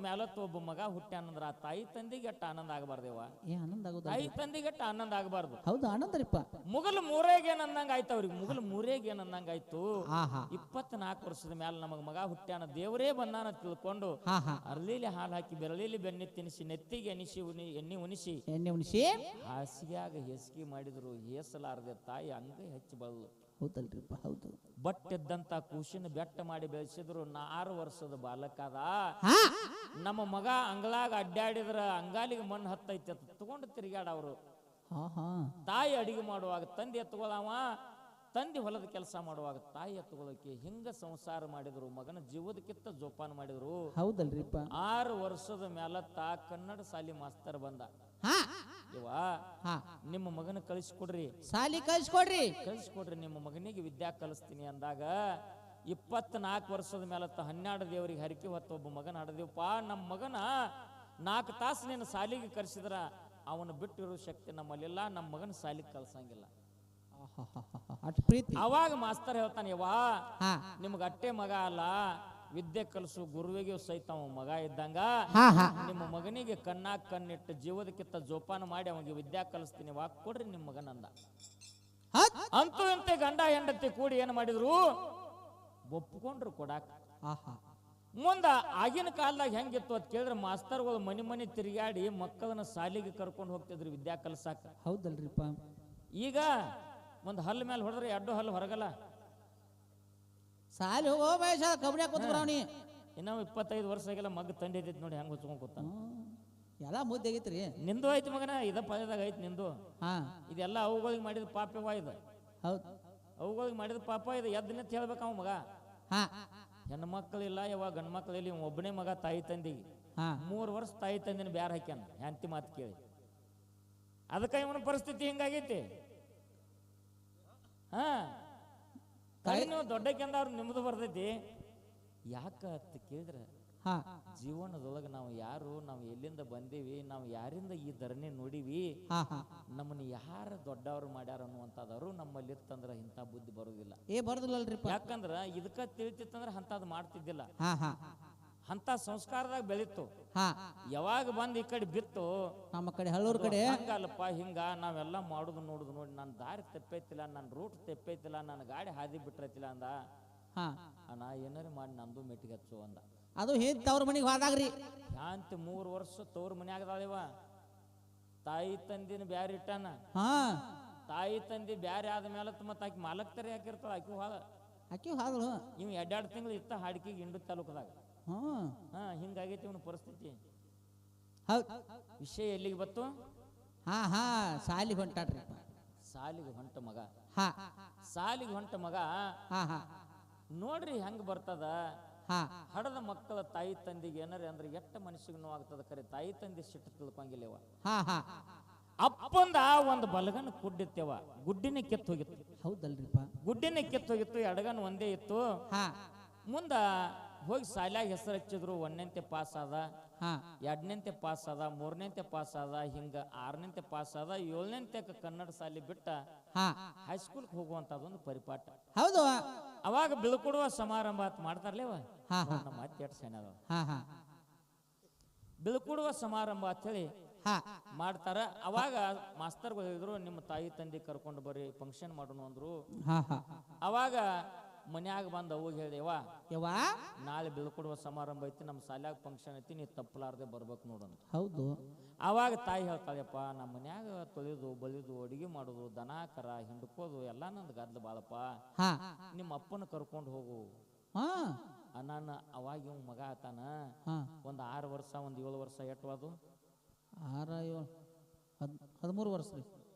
ಮೇಲತ್ತ ಒಬ್ಬ ಮಗ ಹುಟ್ಟ್ಯಾನಂದ್ರ ಆ ತಾಯಿ ತಂದೆಗೆ ಎಟ್ಟ ಆನಂದ ಆಗಬಾರ್ದೇವ? ಆನಂದ ಆಗೋದ. ತಾಯಿ ತಂದೆಗೆ ಎಟ್ಟ ಆನಂದ ಆಗಬಾರ್ದು? ಹೌದು, ಆನಂದರಿಪ್ಪ. ಮುಗಲ್ ಮೂರೇಗೆ ಏನಂದಂಗ ಆಯ್ತು ಅವ್ರಿಗೆ, ಮುಗಲ್ ಮೂರೇಗೆ ಏನಂದಂಗ ಆಯ್ತು. ಹಾ ಹಾ 24 ವರ್ಷದ ಮೇಲೆ ನಮಗ ಮಗ ಹುಟ್ಟ್ಯಾನ, ದೇವರೇ ಬಂದಾನ ತಿಳ್ಕೊಂಡು ಹಾ ಹಾ ಅರ್ಲಿಲಿ ಹಾಲು ಹಾಕಿ ಬೆರಳಿಲಿ ಬೆನ್ನಿ ತಿನ್ನಿಸಿ ನೆತ್ತಿಗೆ ಎಣ್ಣೆ ಉಣಿಸಿ ಎಣ್ಣೆ ಉಣಿಸಿ ಹಾಸಿಗೆಯಾಗ ಹೇಸಿಗೆ ಮಾಡಿದ್ರು. ಹೇಸಲಾರದೆ ತಾಯಿ ಹಂಗೆ ಹೆಚ್ಚು ಬಳ್ಳು. ಹೌದಲ್ರಿಪ್ಪ ಹೌದು. ಬಟ್ಟಿದ್ದಂತ ಕೂಸಿನ ಬೆಟ್ಟ ಮಾಡಿ ಬೆಳೆಸಿದ್ರು. 6 ವರ್ಷದ ಬಾಲಕಾದ ಹಾ ನಮ್ಮ ಮಗ ಅಂಗಳಾಗ ಅಡ್ಡಾಡಿದ್ರ ಅಂಗಾಲಿಗೆ ಮಣ್ಣು ಹತ್ತೈತಿ ಅಂತ ತಗೊಂಡು ತಿರುಗಾಡ ಅವರು. ಹಾ ಹಾ ತಾಯಿ ಅಡಿಗೆ ಮಾಡುವಾಗ ತಂದೆ ಎತ್ಕೊಳ್ಳವ, ತಂದೆ ಹೊಲದ ಕೆಲಸ ಮಾಡುವಾಗ ತಾಯಿ ಎತ್ಕೊಳ್ಳೋಕೆ ಹಿಂಗ ಸಂಸಾರ ಮಾಡಿದ್ರು. ಮಗನ ಜೀವದಕ್ಕಿಂತ ಜೋಪಾನ ಮಾಡಿದ್ರು. ಹೌದಲ್ರಿಪ್ಪ. 6 ವರ್ಷದ ಮೇಲತ್ತ ಕನ್ನಡ ಶಾಲಿ ಮಾಸ್ತರ್ ಬಂದ. ಹಾ ಇವ ಹಾ ನಿಮ್ಮ ಮಗನ ಕಳಿಸ್ಕೊಡ್ರಿ, ಸಾಲಿ ಕಳ್ಸ್ಕೊಡ್ರಿ, ಕಳಿಸ್ಕೊಡ್ರಿ, ನಿಮ್ಮ ಮಗನಿಗೆ ವಿದ್ಯಾ ಕಲಿಸ್ತೀನಿ ಅಂದಾಗ 24 ವರ್ಷದ ಮೇಲತ್ತ 12 ದೇವರಿಗೆ ಹರಕೆ ಹೊತ್ತ ಒಬ್ಬ ಮಗನ ಹಡದೇವಪ್ಪ. ನಮ್ಮ ಮಗನ 4 ತಾಸು ನೀನು ಸಾಲಿಗೆ ಕರೆಸಿದ್ರ ಅವನು ಬಿಟ್ಟಿರೋ ಶಕ್ತಿ ನಮ್ಮಲ್ಲಿಲ್ಲ, ನಮ್ಮ ಮಗನ ಸಾಲಿಗೆ ಕಳ್ಸಂಗಿಲ್ಲ. ಅಟ್ ಪ್ರೀತಿ. ಅವಾಗ ಮಾಸ್ತರ್ ಹೇಳ್ತಾನೆ, ಯವ್ವಾ ಹಾ ನಿಮ್ಗೆ ಅಟ್ಟೆ ಮಗ ಅಲ್ಲ, ವಿದ್ಯೆ ಕಲಿಸು, ಗುರುವಿಗೆ ಸಹಿತ ಅವ ಮಗ ಇದ್ದಂಗ. ಹಾ ಹಾ ನಿಮ್ಮ ಮಗನಿಗೆ ಕಣ್ಣಾಗ ಕಣ್ಣಿಟ್ಟು ಜೀವದಕ್ಕಿಂತ ಜೋಪಾನ ಮಾಡಿ ಅವನಿಗೆ ವಿದ್ಯಾ ಕಲಿಸ್ತೀನಿ, ವಾ ಕೊಡ್ರಿ ನಿಮ್ಮ ಮಗನಂದ. ಅಂತೂ ಇಂತೆ ಗಂಡ ಹೆಂಡತಿ ಕೂಡಿ ಏನ್ ಮಾಡಿದ್ರು, ಒಪ್ಕೊಂಡ್ರು ಕೊಡಾಕ. ಮುಂದ ಆಗಿನ ಕಾಲದಾಗ ಹೆಂಗಿತ್ತು ಅಂತ ಕೇಳಿದ್ರೆ, ಮಾಸ್ತರ್ಗಳು ಮನಿ ತಿರುಗಾಡಿ ಮಕ್ಕಳನ್ನ ಶಾಲಿಗೆ ಕರ್ಕೊಂಡು ಹೋಗ್ತಿದ್ರು ವಿದ್ಯಾ ಕಲ್ಸಾಕ. ಹೌದಲ್ರಿಪ್ಪ. ಈಗ ಒಂದು ಹಲ್ಲು ಮೇಲೆ ಹೊಡೆದ್ರೆ 2 ಹಲ್ಲು ಹೊರಗಲ್ಲ. ಸಾಲಿ ಹೋಗೋ ಬಯಸ ಕಬಡ್ಡಿ ಕೂತ್ಬಿಡವನಿ. ಇನ್ನೂ 25 ವರ್ಷ ಆಗಿಲ್ಲ, ಮಗ ತಂಡಿದೈತಿ ನೋಡಿ ಹೆಂಗ್ ಹೊಚ್ಕೊಂಡ್ ಕೂತಾನ. ಎಲ್ಲ ಮುದ್ದೆ ಆಗೈತ್ರಿ. ನಿಂದು ಐತಿ ಮಗನ, ಇದ ಪದದಾಗ ಐತಿ ನಿಂದು. ಹಾ ಇದೆಲ್ಲ ಅವುಗಳಿಗೆ ಮಾಡಿದ ಪಾಪವ ಇದು. ಹೌದು, ಅವುಗಳಿಗೆ ಮಾಡಿದ ಪಾಪ ಇದು. ಎದ್ದನಿತ್ ಹೇಳ್ಬೇಕ ಅವ ಮಗ. ಹಾ ಹೆಣ್ಣು ಮಕ್ಕಳಿಲ್ಲ, ಯಾವಾಗ ಗಂಡು ಮಕ್ಕಳಿಲ್ಲ. ಒಬ್ಬನೇ ಮಗ ತಾಯಿ ತಂದಿಗೆ. ಹಾ 3 ವರ್ಷ ತಾಯಿ ತಂದಿನ ಬ್ಯಾರ ಹಾಕ್ಯಾನ ಹೆಂಡತಿ ಮಾತು ಕೇಳಿ. ಅದಕ್ಕೆ ಇವನ ಪರಿಸ್ಥಿತಿ ಹಿಂಗಾಗೈತಿ. ಹಾ ತಾಯಿ ನೀವು ದೊಡ್ಡಕ್ಕೆಂದ ಅವ್ರು ನಿಮ್ದು ಬರ್ತೈತಿ. ಯಾಕ ಅಂತ ಕೇಳಿದ್ರೆ ಹಾ ಜೀವನದೊಳಗೆ ನಾವು ಯಾರು, ನಾವು ಎಲ್ಲಿಂದ ಬಂದೀವಿ, ನಾವು ಯಾರಿಂದ ಈ ಧರಣಿ ನೋಡಿವಿ, ಹಾ ಹಾ ನಮ್ಮನ್ನ ಯಾರು ದೊಡ್ಡವರು ಮಾಡ್ಯಾರ ಅನ್ನುವಂಥದ್ರು ನಮ್ಮಲ್ಲಿ ಇತ್ತಂದ್ರೆ ಇಂಥ ಬುದ್ಧಿ ಬರುವುದಿಲ್ಲ. ಬರುದಿಲ್ಲಲ್ರಿಪ್ಪ. ಯಾಕಂದ್ರ ಇದಕ್ಕ ತಿಳಿತಿತ್ತಂದ್ರೆ ಅಂಥದ್ದು ಮಾಡ್ತಿದ್ದಿಲ್ಲ. ಹಾ ಹಾ ಅಂತ ಸಂಸ್ಕಾರದಾಗ ಬೆಳೀತು. ಹಾ ಯಾವಾಗ ಬಂದ್ ಈ ಕಡೆ ಬಿತ್ತು, ನಮ್ಮ ಕಡೆ ಹಳ್ಳೂರ್ ಕಡೆ ಹಂಗಲ್ಲಪ್ಪ ಹಿಂಗ ನಾವೆಲ್ಲ ಮಾಡುದು ನೋಡುದು ನೋಡಿ ನನ್ನ ದಾರಿ ತೆಪ್ಪೈತಿಲ್ಲ, ನನ್ನ ರೂಟ್ ತೆಪ್ಪೈತಿಲ್ಲ, ನನ್ನ ಗಾಡಿ ಹಾದಿ ಬಿಟ್ಟಿರತಿಲ್ಲ ಅಂದ. ಹಾ ಅಣ್ಣ ಏನಾರು ಮಾಡಿ ನಂದು ಮೆಟ್ಟಿಗೆ ಹಚ್ಚು ಅಂದ. ಅದು ಹೇಗ್ ತವ್ರ ಮನಿಗೆ ಹೋದಾಗ್ರಿ ಶಾಂತಿ 3 ವರ್ಷ ತವ್ರ ಮನ್ಯಾಗದಾಳಿವ. ತಾಯಿ ತಂದಿನ ಬ್ಯಾರೆ ಇಟ್ಟಾನ. ಹಾ ತಾಯಿ ತಂದಿ ಬ್ಯಾರೆ ಆದ ಮೇಲೆ ಮತ್ತ ಆಕಿ ಮಾಲಕ್ತರಿ ಹಾಕಿರ್ತಾಳ. ಆಕಿ ಹಾದ ಆಕಿ ಹಾದಳು. ಇವ್ 2 ತಿಂಗಳು ಇತ್ತ ಹಾಡಿಕೆಗೆ ಇಂಡು ತಾಲೂಕದಾಗ. ಹಾ ಹಿಂಗಾಗೈತಿ ಇವನ ಪರಿಸ್ಥಿತಿ. ಹೌದ್. ವಿಷಯ ಎಲ್ಲಿಗೆ ಬತ್ತು? ಹಾ ಹಾ ಸಾಲಿಗೆ ಹೊಂಟಾಡ್ರಿ. ಸಾಲಿಗೆ ಹೊಂಟ ಮಗ. ಹಾ ಸಾಲಿಗೆ ಹೊಂಟ ಮಗ ಹಾ ಹಾ ನೋಡ್ರಿ ಹೆಂಗ್ ಬರ್ತದ. ಹಾ ಹಡದ ಮಕ್ಕಳ ತಾಯಿ ತಂದಿಗೆ ಏನಾರ ಅಂದ್ರೆ ಎಷ್ಟ ಮನುಷ್ಯಗೂ ನೋವಾಗ್ತದ. ಖರೆ ತಾಯಿ ತಂದಿ ಸಿಟ್ಟು ತಿಳ್ಕೊಂಗಿಲ್ಲವ. ಹಾ ಹಾ ಅಪ್ಪಂದ ಒಂದು ಬಲಗನ್ ಕುಡ್ಡಿತ್ತೇವ, ಗುಡ್ಡಿನ ಕಿತ್ತು ಹೋಗಿತ್ತು. ಹೌದಲ್ರಿಪ್ಪ. ಗುಡ್ಡಿನ ಕಿತ್ತು ಹೋಗಿತ್ತು, ಎಡಗನ್ ಒಂದೇ ಇತ್ತು. ಹಾ ಮುಂದ ಹೋಗಿ ಸಾಲ್ಯಾಗ ಹೆಸರು ಹಚ್ಚಿದ್ರು. 1ನೇಂತೆ ಪಾಸ್ ಆದ, ಹಾ 2ನೇಂತೆ ಪಾಸ್ ಆದ, 3ನೇಂತೆ ಪಾಸ್ ಆದ, ಹಿಂಗ 6ನೇಂತೆ ಪಾಸ್ ಆದ. 7ನೇಂತೆ ಕನ್ನಡ ಶಾಲೆ ಬಿಟ್ಟ ಹಾ ಹೈಸ್ಕೂಲ್ಗೆ ಹೋಗುವಂತದೊಂದು ಪರಿಪಾಠ. ಹೌದು. ಅವಾಗ ಬೀಳ್ಕೊಡುವ ಸಮಾರಂಭ ಅಂತ ಮಾಡ್ತಾರಲೇವ. ಹಾ ಹಾ ನಮ್ಮ ಮತ್ತೆ 2 ಸೆಣದ ಹಾ ಹಾ ಬೀಳ್ಕೊಡುವ ಸಮಾರಂಭ ಅಂತ ಹೇಳಿ ಹಾ ಮಾಡ್ತಾರ. ಅವಾಗ ಮಾಸ್ತರ್ಗಳು ಹೇಳಿದ್ರು, ನಿಮ್ಮ ತಾಯಿ ತಂದೆ ಕರ್ಕೊಂಡು ಬರ್ರಿ, ಫಂಕ್ಷನ್ ಮಾಡೋಣ ಅಂದ್ರು. ಹಾ ಹಾ ಅವಾಗ ಮನ್ಯಾಗ ಬಂದ ಅವಾಗ ಹೇಳಿದೆವಾ, ಯವ್ವಾ ನಾಳೆ ಬೀಳ್ಕೊಡುವ ಸಮಾರಂಭ ಐತಿ, ನಮ್ಮ ಶಾಲ್ಯಾಗ ಫಂಕ್ಷನ್ ಐತಿ, ನೀ ತಪ್ಪಲಾರ್ದೆ ಬರ್ಬೇಕು ನೋಡೋಣ. ಹೌದು. ಅವಾಗ ತಾಯಿ ಹೇಳ್ತಾಳೆಪ್ಪ, ನಮ್ಮ ಮನ್ಯಾಗ ತೊಳೆದು ಬಳಿದು ಅಡಿಗೆ ಮಾಡೋದು, ದನ ಕರ ಹಿಂಡ್ಕೋದು ಎಲ್ಲ ನಂದು ಗದ್ಲ ಬಾಳಪ್ಪ. ಹಾ ನಿಮ್ಮ ಅಪ್ಪನ ಕರ್ಕೊಂಡು ಹೋಗು. ಹಾ ನಾನು ಅವಾಗ ಇವ್ ಮಗ ಆತಾನ. ಹಾ ಒಂದು 6 ವರ್ಷ, ಒಂದು 7 ವರ್ಷ. ಎಟ್ಟು ಅದು? 6 7 13 ವರ್ಷ ರೀ.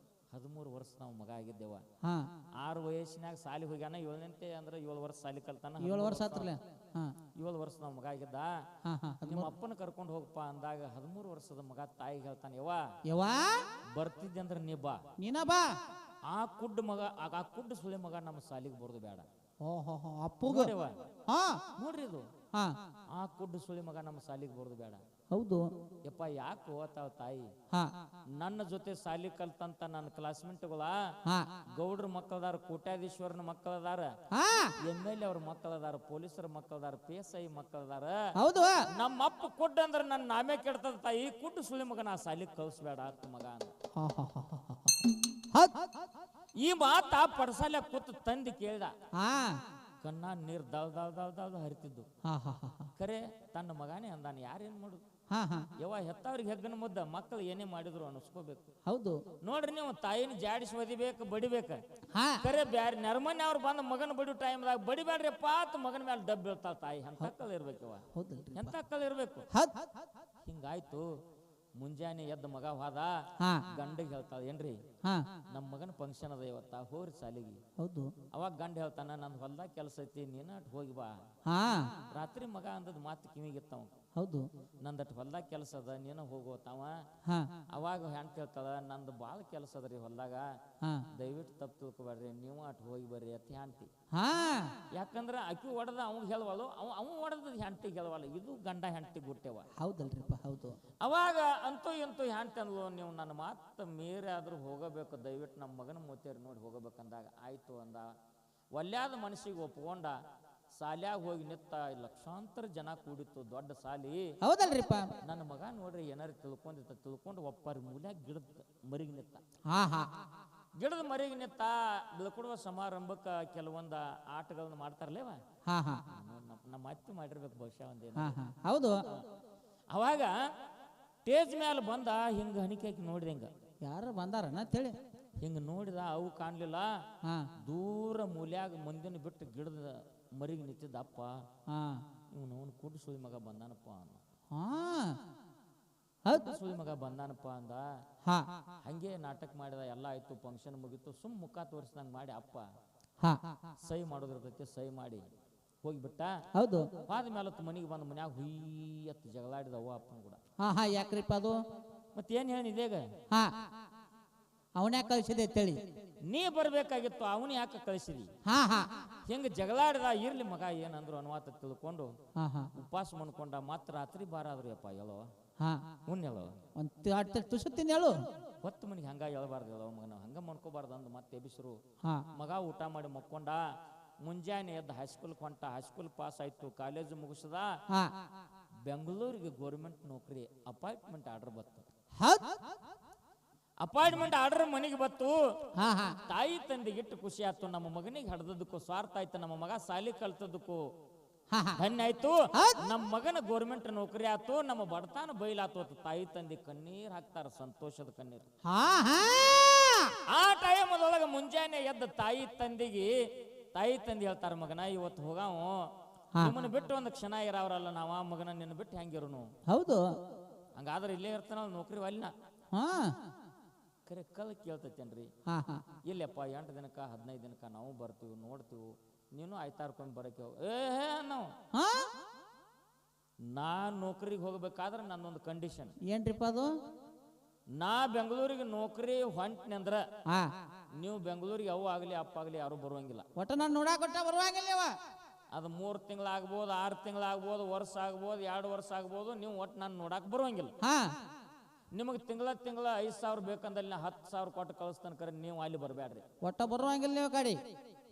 13 ವರ್ಷ ನಾವು ಮಗ ಆಗಿದ್ದೇವ. ಹಾ 6 ವಯಸ್ಸಿನಾಗ ಸಾಲಿ ಹೋಗ್ಯಾನ. 7ನೇಂತೆ ಅಂದ್ರೆ 7 ವರ್ಷ ಸಾಲಿ ಕಲ್ತಾನ. 7 ವರ್ಷ ಆತ್ರಲ್ಲ. ಹಾ 7 ವರ್ಷ ನಾವು ಮಗ ಆಗಿದ್ದ. ಹಾ ಹಾ ನಿಮ್ಮ ಅಪ್ಪನ ಕರ್ಕೊಂಡು ಹೋಗಪ್ಪ ಅಂದಾಗ 13 ವರ್ಷದ ಮಗ ತಾಯಿಗೆ ಹೇಳ್ತಾನೆ, ಯವ್ವ ಯವ್ವಾ ಬರ್ತಿದ್ದೆ ಅಂದ್ರೆ ನೀ ಬಾ. ನೀನ ಬಾ. ಆ ಕುಡ್ಡ ಮಗ, ಆ ಕುಡ್ಡ ಸುಳಿ ಮಗ ನಮ್ಮ ಸಾಲಿಗೆ ಬರೋದು ಬೇಡ. ಓಹೋ ಅಪ್ಪುಗ. ನೋಡ್ರಿವ್ವ, ಹಾ ನೋಡ್ರಿ ಇದು. ಹಾ ಆ ಕುಡ್ಡ ಸುಳಿ ಮಗ ನಮ್ಮ ಸಾಲಿಗೆ ಬರೋದು ಬೇಡ. ಹೌದು. ಯಪ್ಪ ಯಾಕೆ ಹೋತಾವ ತಾಯಿ? ಹಾ ನನ್ನ ಜೊತೆ ಸಾಲಿ ಕಲ್ತಂತ ನನ್ನ ಕ್ಲಾಸ್ಮೇಟ್ಗಳ ಹಾ ಗೌಡ್ರ ಮಕ್ಕಳದಾರ, ಕೋಟ್ಯಾಧೀಶ್ವರನ ಮಕ್ಕಳದಾರ, ಹಾ MLA ಅವ್ರ ಮಕ್ಕಳದಾರ, ಪೊಲೀಸರ ಮಕ್ಕಳದಾರ, PSI ಮಕ್ಕಳದಾರ. ಹೌದು. ನಮ್ಮ ಅಪ್ಪ ಕುಡ್ಡ ಅಂದ್ರೆ ನನ್ನ ನಾಮೇ ಕೆಡ್ತದ ತಾಯಿ. ಕುಡ್ಡ ಸುಳಿ ಮಗ ನಾ ಸಾಲಿ ಕಳ್ಸ್ಬೇಡ ಅಂತ ಮಗ ಅಂದ. ಹಾ ಹಾ ಹಾ ಹಾ ಹೌದ್. ಈ ಮಾತ ಪಡಸಾಲ ಕೂತು ತಂದಿ ಕೇಳ್ದ. ಹಾ ಕಣ್ಣ ನೀರ್ ದಳ್ ದಳ್ ದಳ್ ದಳ್ ಹರಿತಿದ್ದು. ಹಾ ಹಾ ಹಾ ಖರೆ ತನ್ನ ಮಗಾನೇ ಅಂದಾನ. ಯಾರೇನ್ ಮಾಡುದು? ಹಾ ಹಾ ಯವ್ವ ಹೆತ್ತವ್ರಿಗೆ ಹೆಗ್ಗನ ಮುದ್ದ, ಮಕ್ಕಳು ಏನೇ ಮಾಡಿದ್ರು ಅನಿಸ್ಕೋಬೇಕು. ಹೌದು. ನೋಡ್ರಿ, ನೀವು ತಾಯಿನ ಜಾಡಿಸಿ ಒದಿಬೇಕು, ಬಡಿಬೇಕ. ಹಾ ಖರೆ ಬ್ಯಾರೆ ನೆರಮನೆ ಅವ್ರು ಬಂದ ಮಗನ ಬಡಿಯೋ ಟೈಮ್ದಾಗ ಬಡಿಬೇಡ್ರಿಪ್ಪ ಅಂತ ಮಗನ ಮೇಲೆ ಡಬ್ ಬೀಳ್ತಾವ ತಾಯಿ. ಎಂತ ಕಲ್ ಇರ್ಬೇಕವ, ಹೌದಲ್ರಿ. ಎಂತ ಕಲ್ ಇರ್ಬೇಕು. ಹೌದ್. ಹಿಂಗಾಯ್ತು. ಮುಂಜಾನೆ ಎದ್ದ ಮಗ ಹೋದ. ಹಾ ಗಂಡಿಗೆ ಹೇಳ್ತಾಳ, ಏನ್ರಿ ಹಾ ನಮ್ಮ ಮಗನ ಫಂಕ್ಷನ್ ಅದ ಇವತ್ತ, ಹೋರಿ ಸಾಲಿಗೆ. ಹೌದು. ಅವಾಗ ಗಂಡ ಹೇಳ್ತಾನ, ನಂದು ಹೊಲ್ದಾಗ ಕೆಲಸ ಐತಿ, ನೀನಟ್ ಹೋಗಿ ಬಾ. ಹಾ ರಾತ್ರಿ ಮಗ ಅಂದದ್ ಮಾತು ಕಿವಿಗಿತ್ತವ. ಹೌದು. ನಂದಟ್ ಹೊಲ್ದಾಗ ಕೆಲಸ ಅದ, ನೀನ ಹೋಗೋತಾವ. ಹಾ ಅವಾಗ ಹೆಂಟ್ ಹೇಳ್ತಾಳ, ನಂದು ಭಾಳ ಕೆಲಸ ಅದ್ರಿ ಹೊಲ್ದಾಗ, ಹಾ ದಯವಿಟ್ಟು ತಪ್ಪು ತಿಳ್ಕೊಬೇಡ್ರಿ, ನೀವು ಅಟ್ ಹೋಗಿ ಬರ್ರಿ ಅಂತ ಹೆಂಡ್ತಿ. ಹಾ ಯಾಕಂದ್ರ ಅಕ್ಕಿ ಹೊಡೆದ ಅವ್ಗೆ ಹೇಳವಲ್ಲ, ಅವ ಹೊಡೆದ ಹೆಂಡ್ತಿಗೆ ಹೇಳವಲ್ಲ. ಇದು ಗಂಡ ಹೆಂಡ್ತಿ ಗುಟ್ಟೆವ. ಹೌದಲ್ರಿಪ್ಪ. ಹೌದು. ಅವಾಗ ಅಂತೂ ಇಂತೂ ಹೆಂಡ್ತಿ ಅಂದ್ಲು, ನೀವು ನನ್ನ ಮಾತು ಮೀರಿ ಆದ್ರೂ ಹೋಗಬೇಕು, ದಯವಿಟ್ಟು ನಮ್ಮ ಮಗನ ಮೂತೇರಿ ನೋಡಿ ಹೋಗಬೇಕಂದಾಗ ಆಯ್ತು ಅಂದ. ಒಲ್ಯಾದ ಮನಸ್ಸಿಗೆ ಒಪ್ಕೊಂಡ ಸಾಲ್ಯಾಗ ಹೋಗಿ ನಿತ್ತ. ಲಕ್ಷಾಂತರ ಜನ ಕೂಡಿತ್ತು, ದೊಡ್ಡ ಸಾಲಿ. ಹೌದಲ್ರಿಪ್ಪ. ನನ್ನ ಮಗ ನೋಡ್ರಿ ಏನಾರು ತಿಳ್ಕೊಂಡು ಒಪ್ಪಾರಿ ಮೂಲ್ಯಾಗ ಗಿಡದ ಮರಿಗೆ ನಿತ್ತ. ಹಾ ಹಾ ಗಿಡದ ಮರಿಗೆ ನಿತ್ತ. ಬೀಳ್ಕೊಡುವ ಸಮಾರಂಭಕ್ಕ ಕೆಲವೊಂದು ಆಟಗಳನ್ನ ಮಾಡ್ತಾರಲ್ಲೇವ. ಹಾ ಹಾ ನಮ್ಮ ಅತ್ತಿ ಮಾಡಿರ್ಬೇಕು ಬಹುಶಃ ಒಂದೇನು. ಹಾ ಹಾ ಹೌದು. ಅವಾಗ ಸ್ಟೇಜ್ ಮೇಲೆ ಬಂದ. ಹಿಂಗ ಹಣಿಕೆ ಹಾಕಿ ನೋಡಿದೆ. ಹಿಂಗ ಯಾರು ಬಂದಾರನ ಅಂತೇಳಿ ಹಿಂಗ ನೋಡಿದ. ಅವು ಕಾಣ್ಲಿಲ್ಲ. ಹಾ ದೂರ ಮೂಲ್ಯಾಗ ಮುಂದಿನ ಬಿಟ್ಟು ಗಿಡದ ಮರಿಗೆ ನಿಂತಿದ್ದ ಅಪ್ಪ. ಹಾ ಇವನು ಕುಡ್ಡು ಸುಳಿ ಮಗ ಬಂದಾನಪ್ಪ ಅಂದ. ಹಾ ಹೌದು. ಸುಳಿ ಮಗ ಬಂದಾನಪ್ಪ ಅಂದ. ಹಾ ಹಂಗೆ ನಾಟಕ ಮಾಡಿದ. ಎಲ್ಲ ಆಯ್ತು, ಫಂಕ್ಷನ್ ಮುಗೀತು. ಸುಮ್ ಮುಖ ತೋರಿಸ್ದಂಗ ಮಾಡಿ ಅಪ್ಪ ಹಾ ಸಹಿ ಮಾಡೋದಿರ್ತೈತಿ, ಸಹಿ ಮಾಡಿ ಹೋಗಿಬಿಟ್ಟ. ಹೌದು. ಆದ ಮೇಲೆ ಮನೆಗೆ ಬಂದು ಮನ್ಯಾಗ ಹುಯ್ಯತ್ ಜಗಳಾಡಿದ ಅವ್ವ ಅಪ್ಪನ ಕೂಡ. ಹಾ ಹಾ ಯಾಕ್ರಿಪ್ಪ ಅದು? ಮತ್ತೇನ್ ಹೇಳಿದೇಗ? ಹಾ ಅವನ್ಯಾಕ ಕಳ್ಸಿದೆ ಅಂತೇಳಿ ನೀ ಬರ್ಬೇಕಾಗಿತ್ತು, ಅವನು ಯಾಕೆ ಕಳಿಸಿದಿ? ಹಾ ಹಾ ಹಿಂಗ ಜಗಳಾಡಿದ. ಇರ್ಲಿ ಮಗ ಏನಂದ್ರು ಅನ್ವಾತ ತಿಳ್ಕೊಂಡು ಹಾ ಹಾ ಉಪವಾಸ ಮಾಡ್ಕೊಂಡ. ಮತ್ತ ರಾತ್ರಿ ಬಾರಾದ್ರು ಯಪ್ಪ ಎಲ್ಲೋ ಹಾ ಹುಣ್ಣೆಲ್ಲೋ ಒಂದು ತುಸುತ್ತೀನಿ ಹೇಳು. ಹೊತ್ತು ಮನಿಗೆ ಹಂಗ ಹೇಳ್ಬಾರ್ದು ಹೇಳೋ ಮಗನ, ಹಂಗ ಮಾಡ್ಕೋಬಾರ್ದು ಅಂದ್ ಮತ್ತೆ ಎಬಿಸ್ರು. ಹಾ ಮಗ ಊಟ ಮಾಡಿ ಮಕ್ಕೊಂಡ. ಮುಂಜಾನೆ ಎದ್ದು ಹೈಸ್ಕೂಲ್ ಹೊಂಟ. ಹೈಸ್ಕೂಲ್ ಪಾಸ್ ಆಯ್ತು, ಕಾಲೇಜು ಮುಗಿಸದ. ಹಾ ಬೆಂಗಳೂರಿಗೆ ಗೌರ್ಮೆಂಟ್ ನೌಕರಿ ಅಪಾಯಿಂಟ್ಮೆಂಟ್ ಆರ್ಡರ್ ಬತ್ತು. ಹೌದ್ ಅಪಾಯಿಂಟ್ಮೆಂಟ್ ಆರ್ಡರ್ ಮನೆಗೆ ಬತ್ತು. ಹಾ ಹಾ ತಾಯಿ ತಂದೆಗೆ ಇಟ್ಟು ಖುಷಿ ಆಯ್ತು. ನಮ್ಮ ಮಗನಿಗೆ ಹಡ್ದದಕ್ಕೂ ಸ್ವಾರ್ಥ ಆಯ್ತು, ನಮ್ಮ ಮಗ ಸಾಲಿ ಕಲ್ತದಕ್ಕೂ ಹಾ ಹಾ ಧನ್ಯ ಆಯ್ತು. ನಮ್ಮ ಮಗನ ಗೌರ್ಮೆಂಟ್ ನೌಕರಿ ಆತು, ನಮ್ಮ ಬಡತಾನ ಬೈಲಾತು ಅಂತ ತಾಯಿ ತಂದೆ ಕಣ್ಣೀರ್ ಹಾಕ್ತಾರ, ಸಂತೋಷದ ಕಣ್ಣೀರು. ಹಾ ಹಾ ಆ ಟೈಮ್ ಅದೊಳಗ ಮುಂಜಾನೆ ಎದ್ದ ತಾಯಿ ತಂದೆ ಹೇಳ್ತಾರ, ಮಗನ ಇವತ್ತು ಹೋಗಾವು, ನಿಮ್ಮನ್ನ ಬಿಟ್ಟು ಒಂದು ಕ್ಷಣ ಇರಾವ್ರಲ್ಲ ನಾವ, ಮಗನ ನಿನ್ನ ಬಿಟ್ಟು ಹೆಂಗಿರುನು? ಹೌದು. ಹಂಗಾದ್ರೆ ಇಲ್ಲೇ ಇರ್ತಾನ ನೌಕರಿ ಅಲ್ಲಿನ ಹಾ ಕರೆ ಕಲ್ ಕೇಳ್ತೈತೇನ್ರಿ? ಹಾ ಹಾ ಇಲ್ಲಪ್ಪ 8 ದಿನಕ್ಕ 15 ದಿನಕ್ಕ ನಾವು ಬರ್ತೀವಿ, ನೋಡ್ತೀವಿ, ನೀನು ಆಯ್ತಾರ್ಕೊಂಡ್ ಬರಕ್ಕೆ ನಾವು. ಹಾ ನಾನ್ ನೌಕರಿಗೆ ಹೋಗ್ಬೇಕಾದ್ರೆ ನನ್ನೊಂದು ಕಂಡೀಷನ್ ಏನ್ರಿಪ್ಪ ಅದು? ನಾ ಬೆಂಗಳೂರಿಗೆ ನೌಕರಿ ಹೊಂಟ್ನಂದ್ರ ಹಾ ನೀವು ಬೆಂಗಳೂರಿಗೆ ಅವು ಆಗ್ಲಿ ಅಪ್ಪ ಆಗ್ಲಿ ಯಾರು ಬರುವಂಗಿಲ್ಲ. ಒಟ್ಟ ನಾನು ನೋಡಾಕ ಕೊಟ್ಟ ಬರುವಾಗಿಲ್ಲವ. ಅದು 3 ತಿಂಗಳಾಗ್ಬೋದು, 6 ತಿಂಗಳಾಗ್ಬೋದು, ವರ್ಷ ಆಗ್ಬೋದು, 2 ವರ್ಷ ಆಗ್ಬೋದು, ನೀವು ಒಟ್ಟು ನಾನು ನೋಡಕ್ ಬರುವಂಗಿಲ್ಲ. ಹಾ ನಿಮಗೆ ತಿಂಗಳ 5,000 ಬೇಕಂದಲ್ಲಿ ನಾ 10,000 ಕೊಟ್ಟು ಕಳಿಸ್ತಾನ, ಕರೆ ನೀವು ಅಲ್ಲಿ ಬರಬೇಡ್ರಿ, ಒಟ್ಟ ಬರುವಾಗಿಲ್ಲ ನೀವು ಗಾಡಿ.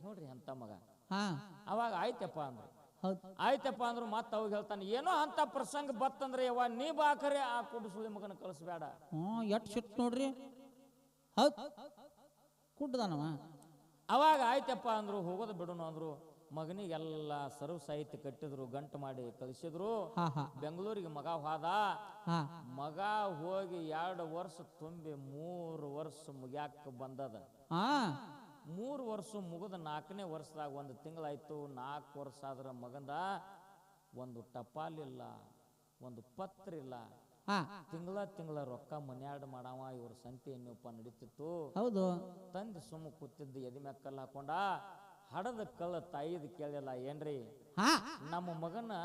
ನೋಡ್ರಿ ಅಂತ ಮಗ. ಹಾ ಅವಾಗ ಆಯ್ತಪ್ಪ ಅಂದ್ರು. ಹೌದು. ಆಯ್ತಪ್ಪ ಅಂದ್ರು. ಮತ್ತೆ ಅವಾಗ ಹೇಳ್ತಾನೆ, ಏನೋ ಅಂತ ಪ್ರಸಂಗ ಬತ್ತಂದ್ರೆ ಯವ್ವ ನೀ ಬಾಕರೆ ಆ ಕುಡಿಸುಳಿ ಮಗನ ಕಳಿಸ್ಬೇಡ. ಎಟ್ ಸಿಟ್ಟು ನೋಡ್ರಿ. ಹೌದ್ ಕುಡ್ದಾನವ. ಅವಾಗ ಆಯ್ತಪ್ಪ ಅಂದ್ರು, ಹೋಗೋದು ಬಿಡೋನು ಅಂದ್ರು. ಮಗನಿಗೆಲ್ಲ ಸರ್ವ್ ಸಾಹಿತ್ಯ ಕಟ್ಟಿದ್ರು, ಗಂಟು ಮಾಡಿ ಕಳಿಸಿದ್ರು. ಹಾ ಹಾ ಬೆಂಗಳೂರಿಗೆ ಮಗ ಹೋದ. ಹಾ ಮಗ ಹೋಗಿ 2 ವರ್ಷ ತುಂಬಿ 3 ವರ್ಷ ಮುಗ್ಯಾಕ ಬಂದದ. ಹಾ 3 ವರ್ಷ ಮುಗಿದ 4ನೇ ವರ್ಷದಾಗ 1 ತಿಂಗಳಾಯ್ತು. 4 ವರ್ಷ ಆದ್ರ ಮಗಂದ ಒಂದು ಟಪಾಲಿಲ್ಲ, ಒಂದು ಪತ್ರ ಇಲ್ಲ. ಹಾ ತಿಂಗಳ ರೊಕ್ಕ ಮನ್ಯಾಡ್ ಮಾಡಾವ. ಇವ್ರ ಸಂತೆ ಎಣ್ಣೆಪ್ಪ ನಡೀತಿತ್ತು. ಹೌದು. ತಂದೆ ಸುಮ್ಮ ಕೂತಿದ್ದು ಎದಿ ಮೆಕ್ಕಲ್ಲ ಹಾಕೊಂಡ. ಹಡದ ಕಳ್ಳ ತಾಯಿದ್ ಕೇಳಿಲ್ಲ, ಏನ್ರಿ ಹಾ ನಮ್ಮ ಮಗನ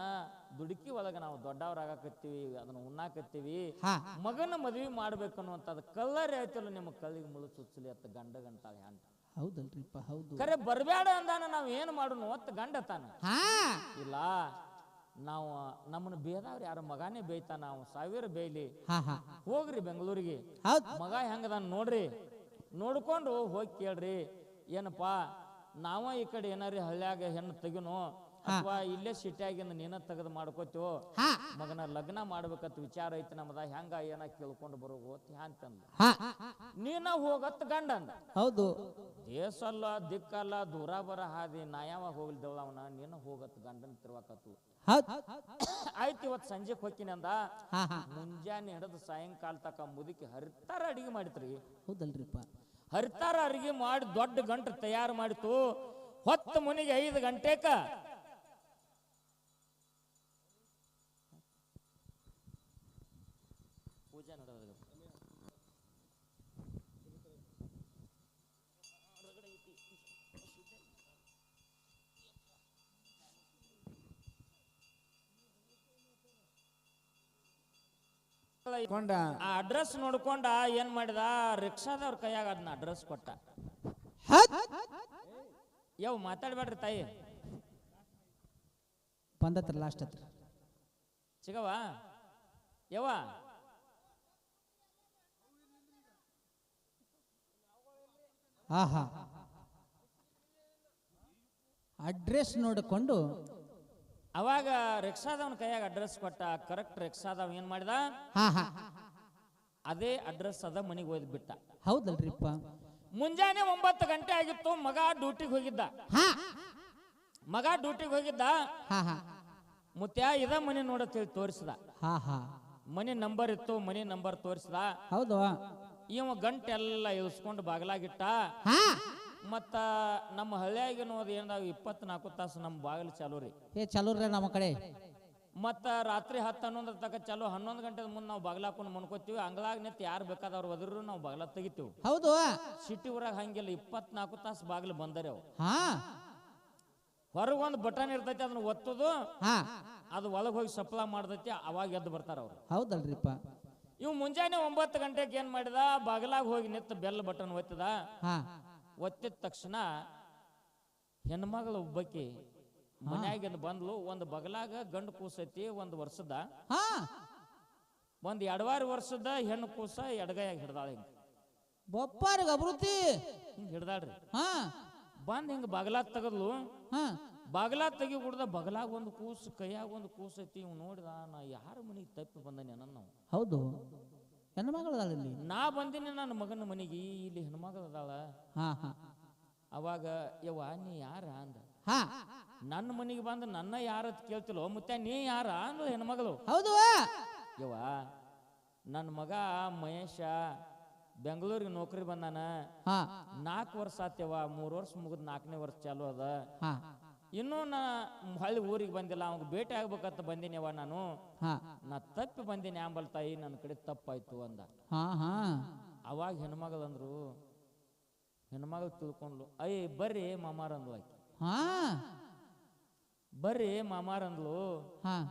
ದುಡುಕಿ ಒಳಗ ನಾವು ದೊಡ್ಡವರಾಗಕತ್ತೀವಿ, ಅದನ್ನ ಉಣ್ಣಾಕತ್ತೀವಿ, ಹಾ ಮಗನ ಮದ್ವಿ ಮಾಡ್ಬೇಕನ್ನುವಂಥದ್ದು ಕಲ್ಲರಿ ಆಯ್ತಲ್ಲ, ನಿಮ್ಮ ಕಲ್ಲಿಗೆ ಮುಳು ಚುಚ್ಚಲಿ ಅತ್ತ ಗಂಡ ಗಂಟಾಳೆ ಅಂತ. ಹೌದಲ್ರಿಪ್ಪ ಹೌದು. ಕರೆ ಬರಬೇಡ ಅಂದಾನ ನಾವ್ ಏನ್ ಮಾಡೋನು ಅತ್ತ ಗಂಡ ತಾನ. ಹಾ ಇಲ್ಲ, ನಾವು ನಮ್ಮನ್ನ ಬೇದವ್ರು ಯಾರು ಮಗನೇ ಬೇಯ್ತಾನ, ನಾವು 1000 ಬೇಯ್ಲಿ, ಹಾ ಹಾ ಹೋಗ್ರಿ ಬೆಂಗಳೂರಿಗೆ, ಹೌದ್. ಮಗ ಹೆಂಗದಾನ ನೋಡ್ರಿ, ನೋಡ್ಕೊಂಡು ಹೋಗಿ ಕೇಳ್ರಿ. ಏನಪ್ಪಾ ನಾವ ಈ ಕಡೆ ಏನಾರಿ ಹಳ್ಳ್ಯಾಗ ಹೆಣ್ಣು ತೆಗಿನೋ ಅಥವಾ ಇಲ್ಲೇ ಸಿಟಿಯಾಗಿಂದ ನೀನ ತೆಗೆದು ಮಾಡ್ಕೋತೀವೋ, ಹಾ ಮಗನ ಲಗ್ನ ಮಾಡ್ಬೇಕತ್ ವಿಚಾರ ಐತಿ ನಮ್ದ, ಹೆಂಗ ಏನ ಕೇಳ್ಕೊಂಡು ಬರೋಗೋತ್ ಅಂತಂದ. ಹಾ ನೀನ ಹೋಗತ್ ಗಂಡ ಅಂದ. ಹೌದು. ದೇಶಲ್ಲ ದಿಕ್ಕಲ್ಲ ದೂರ ಬರ ಹಾದಿ, ನಾ ಯಾವಾಗ ಹೋಗ್ಲಿದ್ದವಳ ಅವನ, ನೀನು ಹೋಗತ್ ಗಂಡನ ತಿರ್ವಾಕತ್ತು. ಹೌದ್. ಆಯ್ತು ಇವತ್ತು ಸಂಜೆಗೆ ಹೋಗ್ತೀನಿ ಅಂದ. ಹಾ ಹಾ ಮುಂಜಾನೆ ಹಿಡಿದು ಸಾಯಂಕಾಲ ತಕ ಮುದುಕಿ ಹರಿತಾರ ಅಡಿಗೆ ಮಾಡಿತ್ರಿ. ಹೌದಲ್ರಿಪ್ಪ. ಹರಿತಾರ ಅಡಿಗೆ ಮಾಡಿ ದೊಡ್ಡ ಗಂಟು ತಯಾರು ಮಾಡಿತು. ಹೊತ್ತು ಮುನಿಗೆ 5 ಗಂಟೆಕ ಪೂಜೆ ನಡೆದ. ಆ ಅಡ್ರೆಸ್ ನೋಡ್ಕೊಂಡ ಏನ್ ಮಾಡಿದ, ರಿಕ್ಷಾದವ್ರ ಕೈಯಾಗ ಅದನ್ನ ಅಡ್ರೆಸ್ ಕೊಟ್ಟ. ಯಾವ ಮಾತಾಡ್ಬೇಡ್ರಿ ತಾಯಿ, ಬಂದತ್ರ ಲಾಸ್ಟ್ ಹತ್ರ ಸಿಗವ ಯವ್ವ. ಹಾ ಹಾ ಅಡ್ರೆಸ್ ನೋಡಿಕೊಂಡು ಅವಾಗ ರಿಕ್ಷಾದವನ ಕೈಯಾಗ ಅಡ್ರೆಸ್ ಕೊಟ್ಟ. ಕರೆಕ್ಟ್ ರಿಕ್ಷಾದವ್ ಏನ್ ಮಾಡಿದ, ಹಾ ಹಾ ಅದೇ ಅಡ್ರೆಸ್ ಅದ ಮನಿಗೆ ಒಯ್ದು ಬಿಟ್ಟ. ಹೌದಲ್ರಿಪ್ಪ. ಮುಂಜಾನೆ 9 ಗಂಟೆ ಆಗಿತ್ತು. ಮಗ ಡ್ಯೂಟಿಗೆ ಹೋಗಿದ್ದ. ಹಾ ಹಾ ಮುತ್ಯ ಇದ ಮನಿ ನೋಡತ್ತೇಳಿ ತೋರಿಸಿದ. ಹಾ ಹಾ ಮನಿ ನಂಬರ್ ಇತ್ತು, ಮನಿ ನಂಬರ್ ತೋರಿಸಿದ. ಹೌದು. ಇವ ಗಂಟೆ ಎಲ್ಲ ಇಳಿಸ್ಕೊಂಡು ಬಾಗಲಾಗಿಟ್ಟ. ಹಾ ಮತ್ತ ನಮ್ಮ ಹಳ್ಳಿಯಾಗಿನೋದು ಏನಾವ್ 24 ತಾಸು ನಮ್ಮ ಬಾಗಿಲು ಚಾಲು ರೀ. ಚಲೋ ರೀ ನಮ್ಮ ಕಡೆ. ಮತ್ತ ರಾತ್ರಿ 10-11 ತಕ ಚಾಲು. 11 ಗಂಟೆ ಮುಂದೆ ನಾವು ಬಾಗ್ಲಾಕೊಂಡು ಮನ್ಕೋತೀವಿ. ಅಂಗಳಾಗ ನಿಂತು ಯಾರು ಬೇಕಾದವ್ರು ಒದ್ರು ನಾವು ಬಾಗ್ಲ ತೆಗಿತೀವಿ. ಹೌದು. ಸಿಟಿ ಊರಾಗ ಹಂಗಿಲ್ಲ, 24 ತಾಸು ಬಾಗಿಲು ಬಂದರೆ ಅವು. ಹಾ ಹೊರಗೊಂದು ಬಟನ್ ಇರ್ತೈತಿ, ಅದನ್ನ ಒತ್ತುದು, ಹಾ ಅದು ಒಳಗೆ ಹೋಗಿ ಸಪ್ಲೈ ಮಾಡ್ತೈತಿ. ಅವಾಗ ಎದ್ದು ಬರ್ತಾರ ಅವ್ರು. ಹೌದಲ್ರಿಪ್ಪ. ಇವ್ ಮುಂಜಾನೆ 9 ಗಂಟೆಗೆ ಏನ್ ಮಾಡಿದ, ಬಾಗಿಲಾಗ ಹೋಗಿ ನಿಂತು ಬೆಲ್ ಬಟನ್ ಒತ್ತದ. ಹಾ ಒತ್ತಿದ ತಕ್ಷಣ ಹೆಣ್ಮಗಳು ಒಬ್ಬಾಕಿ ಮನ್ಯಾಗಿಂದ ಬಂದ್ಲು. ಒಂದು ಬಗಲಾಗ ಗಂಡು ಕೂಸೈತಿ 1 ವರ್ಷದ, ಹಾ ಒಂದು 2.5 ವರ್ಷದ ಹೆಣ್ಣು ಕೂಸ ಎಡಗೈಯಾಗ ಹಿಡ್ದಾಳ. ಹಿಂಗ ಬೊಪ್ಪಾರಿಗೆ ಅಭಿವೃದ್ಧಿ ಹಿಂಗ ಹಿಡ್ದಾಳ್ರಿ. ಹಾ ಬಂದ್ ಹಿಂಗ ಬಾಗಲಾಗ ತೆಗದ್ಲು. ಹಾ ಬಾಗಲಾಗ ತೆಗಿ ಕುಡ್ದ ಬಗಲಾಗ ಒಂದು ಕೂಸು ಕೈಯಾಗ ಒಂದು ಕೂಸು ಐತಿ. ಇವ್ ನೋಡಿದ, ನಾ ಯಾರ ಮನೆಗೆ ತಪ್ಪಿ ಬಂದನೆ ನಾವು. ಹೌದು, ಹೆಣ್ಮಗಳು ಅದಾಳ ಇಲ್ಲಿ. ನಾ ಬಂದಿನಿ ನನ್ನ ಮಗನ ಮನೆಗೆ, ಇಲ್ಲಿ ಹೆಣ್ಮಗಳು ಅದಾಳ. ಹಾ ಹಾ ಅವಾಗ ಯವ್ವ ನೀ ಯಾರ ಅಂದ. ಹಾ ನನ್ನ ಮನೆಗೆ ಬಂದ ನನ್ನ ಯಾರತ್ ಕೇಳ್ತಿಲ್ಲೋ ಮುತ್ಯ, ನೀ ಯಾರ ಅಂದ ಹೆಣ್ಮಗಳು. ಹೌದು ಯವ್ವ ನನ್ನ ಮಗ ಮಹೇಶ ಬೆಂಗಳೂರಿಗೆ ನೌಕರಿ ಬಂದಾನ. 4 ವರ್ಷ ಆತ್ಯವ, 3 ವರ್ಷ ಮುಗಿದ್ 4ನೇ ವರ್ಷ ಚಾಲು ಅದ. ಇನ್ನೂ ನಾ ಹಳ್ಳಿ ಊರಿಗೆ ಬಂದಿಲ್ಲ, ಅವಾಗ ಭೇಟಿ ಆಗ್ಬೇಕಂತ ಬಂದಿನಿವ ನಾನು. ನಾ ತಪ್ಪಿ ಬಂದೀನಿ ಆಂಬಲ್ ತಾಯಿ, ನನ್ನ ಕಡೆ ತಪ್ಪಾಯ್ತು ಅಂದ. ಅವಾಗ ಹೆಣ್ಮಗಳಂದ್ರು, ಹೆಣ್ಮಗಳು ತಿಳ್ಕೊಂಡ್ಲು. ಅಯ್ಯ ಬರ್ರಿ ಮಾಮಾರ ಅಂದ್ಲು ಆಕಿ. ಬರ್ರಿ ಮಾಮಾರ ಅಂದ್ಲು.